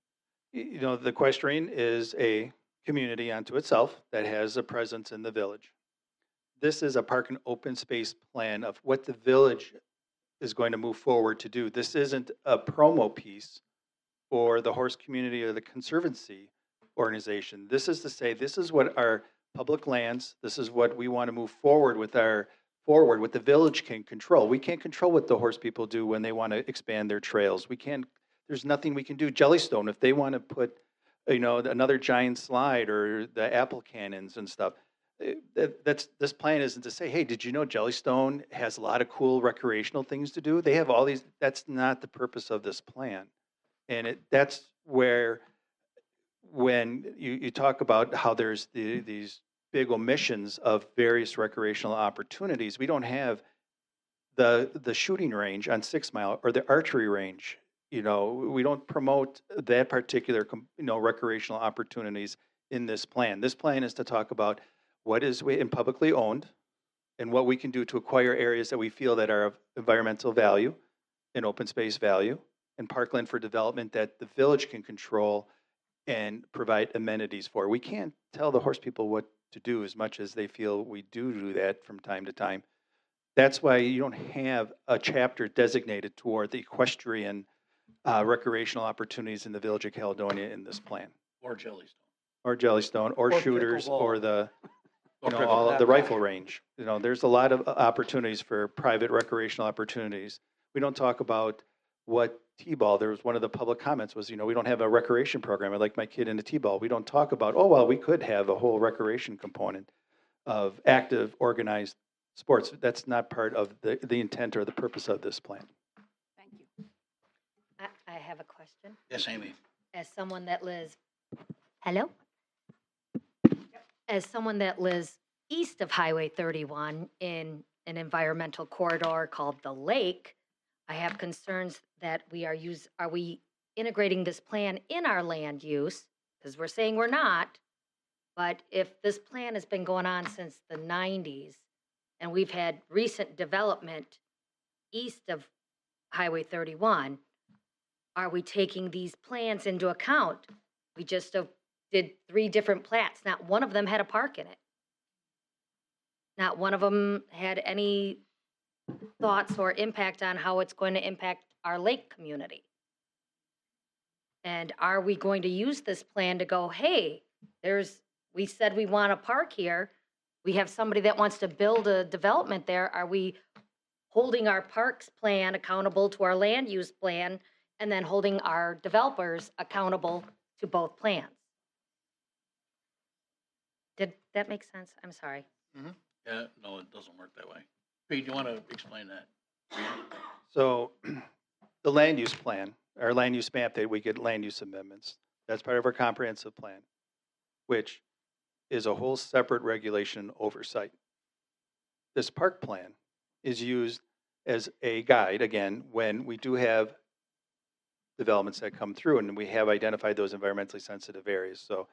The equestrian is a community unto itself that has a presence in the village. This is a park and open space plan of what the village is going to move forward to do. This isn't a promo piece for the horse community or the conservancy organization. This is to say, this is what our public lands, this is what we want to move forward with what the village can control. We can't control what the horse people do when they want to expand their trails. There's nothing we can do. Jellystone, if they want to put, another giant slide or the apple cannons and stuff, this plan isn't to say, hey, did you know Jellystone has a lot of cool recreational things to do? They have all these, that's not the purpose of this plan. And that's where, when you talk about how there's these big omissions of various recreational opportunities, we don't have the shooting range on 6 Mile or the archery range. We don't promote that particular, recreational opportunities in this plan. This plan is to talk about what is in publicly owned and what we can do to acquire areas that we feel that are of environmental value and open space value, and parkland for development that the village can control and provide amenities for. We can't tell the horse people what to do as much as they feel we do that from time to time. That's why you don't have a chapter designated toward the equestrian recreational opportunities in the village of Caledonia in this plan. Or Jellystone. Or Jellystone, or shooters, pickleball. or the, Or all of the pickleball. rifle range. There's a lot of opportunities for private recreational opportunities. We don't talk about what T-ball, there was one of the public comments was, we don't have a recreation program. I'd like my kid into T-ball. We don't talk about, we could have a whole recreation component of active, organized sports. That's not part of the intent or the purpose of this plan. Thank you. I have a question. Yes, Amy. As someone that lives, hello? As someone that lives east of Highway 31 in an environmental corridor called the Lake, I have concerns that are we integrating this plan in our land use, because we're saying we're not, but if this plan has been going on since the 90s and we've had recent development east of Highway 31, are we taking these plans into account? We just did 3 different plats. Not one of them had a park in it. Not one of them had any thoughts or impact on how it's going to impact our lake community. And are we going to use this plan to go, hey, we said we want a park here. We have somebody that wants to build a development there. Are we holding our parks plan accountable to our land use plan and then holding our developers accountable to both plans? Did that make sense? I'm sorry. Yeah, no, it doesn't work that way. Pete, do you want to explain that? So the land use plan, our land use map, that we get land use amendments. That's part of our comprehensive plan, which is a whole separate regulation oversight. This park plan is used as a guide, again, when we do have developments that come through and we have identified those environmentally sensitive areas. So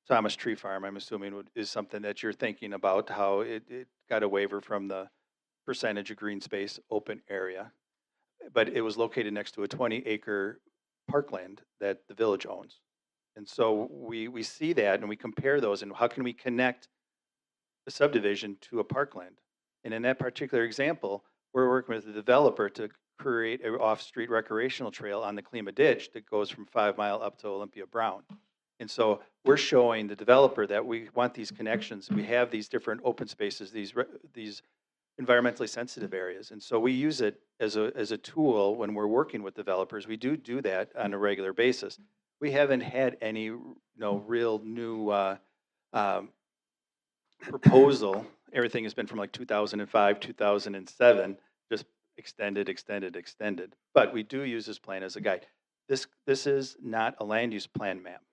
Thomas Tree Farm, I'm assuming, is something that you're thinking about, how it got a waiver from the percentage of green space open area. But it was located next to a 20-acre parkland that the village owns. And so we see that and we compare those, and how can we connect the subdivision to a parkland? And in that particular example, we're working with the developer to create an off-street recreational trail on the Klima Ditch that goes from 5 Mile up to Olympia Brown. And so we're showing the developer that we want these connections. We have these different open spaces, these environmentally sensitive areas. And so we use it as a tool when we're working with developers. We do that on a regular basis. We haven't had any real new proposal. Everything has been from like 2005, 2007, just extended. But we do use this plan as a guide. This is not a land use plan map.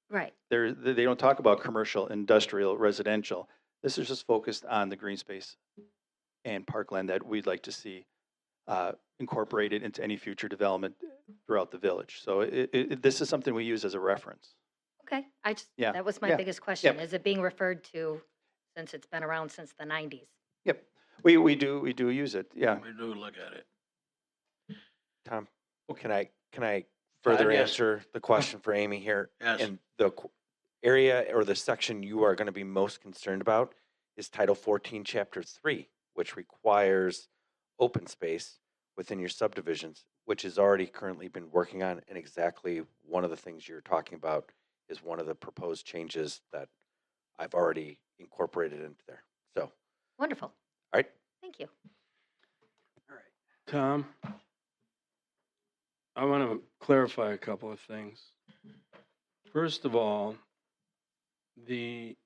Right. They don't talk about commercial, industrial, residential. This is just focused on the green space and parkland that we'd like to see incorporated into any future development throughout the village. So this is something we use as a reference. Okay. Yeah. That was my Yeah. biggest question. Yep. Is it being referred to since it's been around since the 90s? Yep. We do use it. Yeah. We do look at it. Tom, can I further yes. answer the question for Amy here? Yes. And the area or the section you are going to be most concerned about is Title 14, Chapter 3, which requires open space within your subdivisions, which has already currently been working on. And exactly one of the things you're talking about is one of the proposed changes that I've already incorporated into there. So, Wonderful. all right. Thank you. Tom, I want to clarify a couple of things. First of all, the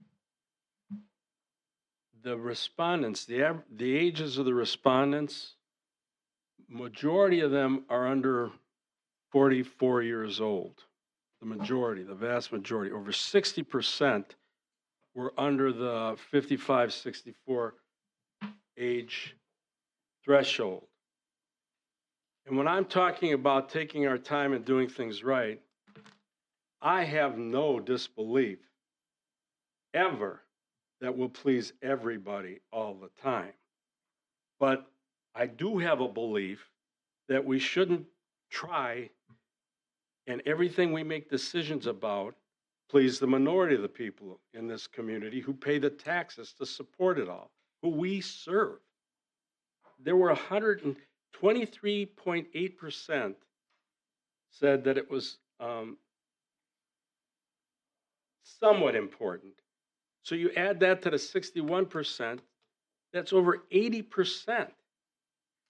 respondents, the ages of the respondents, majority of them are under 44 years old. The majority, the vast majority, over 60% were under the 55, 64 age threshold. And when I'm talking about taking our time and doing things right, I have no disbelief ever that will please everybody all the time. But I do have a belief that we shouldn't try and everything we make decisions about please the minority of the people in this community who pay the taxes to support it all, who we serve. There were 123.8% said that it was somewhat important. So you add that to the 61%, that's over 80%.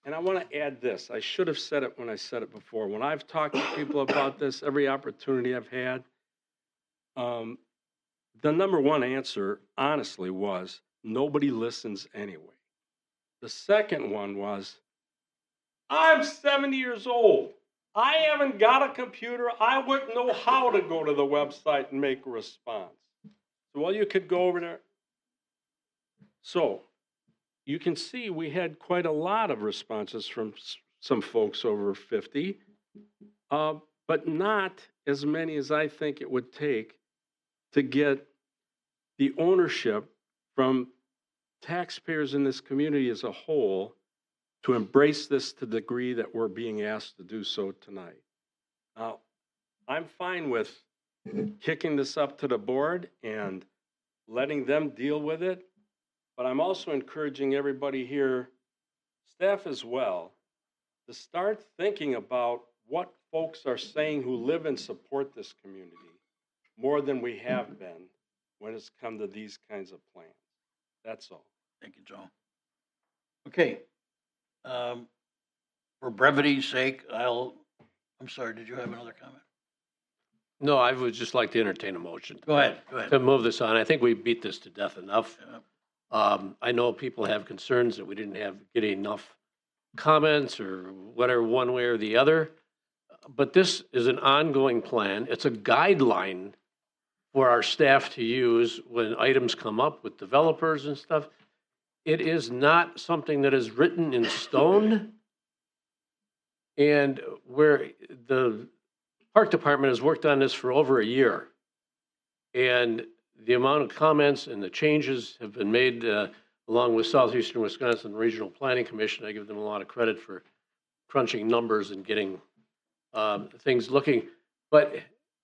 And I want to add this. I should have said it when I said it before. When I've talked to people about this, every opportunity I've had, the number one answer, honestly, was nobody listens anyway. The second one was, I'm 70 years old. I haven't got a computer. I wouldn't know how to go to the website and make a response. So, well, you could go over there. So, you can see we had quite a lot of responses from some folks over 50. but not as many as I think it would take to get the ownership from taxpayers in this community as a whole to embrace this to the degree that we're being asked to do so tonight. Now, I'm fine with kicking this up to the board and letting them deal with it, but I'm also encouraging everybody here, staff as well, to start thinking about what folks are saying who live and support this community more than we have been when it's come to these kinds of plans. That's all. Thank you, Joe. Okay. For brevity's sake, I'm sorry, did you have another comment? No, I would just like to entertain a motion. Go ahead, go ahead. To move this on. I think we beat this to death enough. I know people have concerns that we didn't get enough comments or whatever, one way or the other. But this is an ongoing plan. It's a guideline for our staff to use when items come up with developers and stuff. It is not something that is written in stone. And where the Park Department has worked on this for over a year. And the amount of comments and the changes have been made along with Southeastern Wisconsin Regional Planning Commission. I give them a lot of credit for crunching numbers and getting things looking. But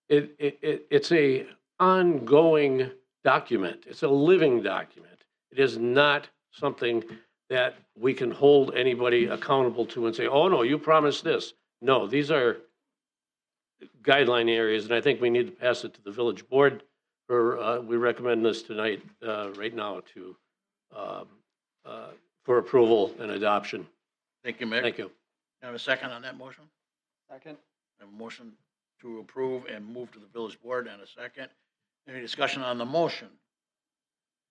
it's a ongoing document. It's a living document. It is not something that we can hold anybody accountable to and say, oh, no, you promised this. No, these are guideline areas, and I think we need to pass it to the village board. We recommend this tonight, right now, for approval and adoption. Thank you, Mick. Thank you. Have a second on that motion? Second. Have a motion to approve and move to the village board and a second. Any discussion on the motion?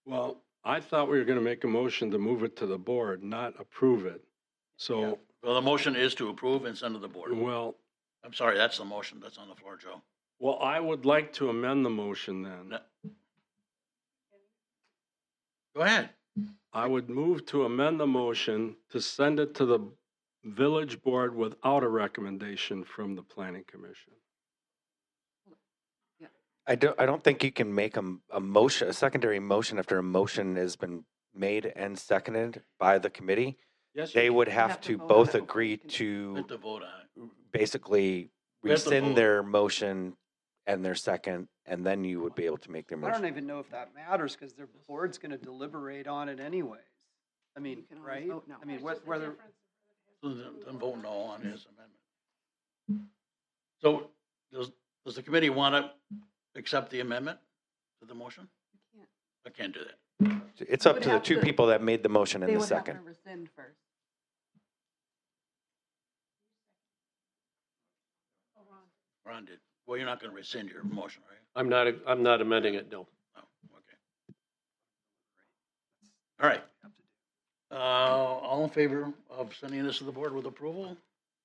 Well, I thought we were going to make a motion to move it to the board, not approve it. So, Well, the motion is to approve and send to the board. well, I'm sorry, that's the motion that's on the floor, Joe. well, I would like to amend the motion then. Go ahead. I would move to amend the motion to send it to the village board without a recommendation from the planning commission. I don't think you can make a motion, a secondary motion after a motion has been made and seconded by the committee. Yes, They would have have to to vote both on it. agree We to have to vote on it. basically We have to vote. rescind their motion and their second, and then you would be able to make their I don't motion. even know if that matters because their board's going to deliberate on it anyways. I mean, can always right? vote no. I mean, whether, So then vote no on his amendment. So does the committee want to accept the amendment to the motion? I can't do that. It's up would to the have two to- people that made the motion They and the would have to second. rescind first. Ron did. Well, you're not going to rescind your motion, right? I'm not amending it, no. Oh, okay. All right. All in favor of sending this to the board with approval?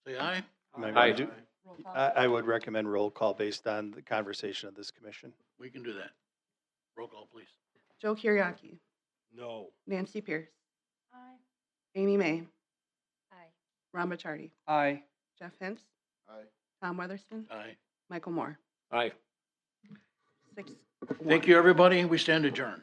Say aye. Aye. Roll call. I would recommend roll call based on the conversation of this commission. We can do that. Roll call, please. Joe Kiriaki, No. Nancy Pierce, Aye. Amy May, Aye. Ron Bachardy, aye. Jeff Hintz, Aye. Tom Weatherston, Aye. Michael Moore. Aye. 6-1. Thank you, everybody. We stand adjourned.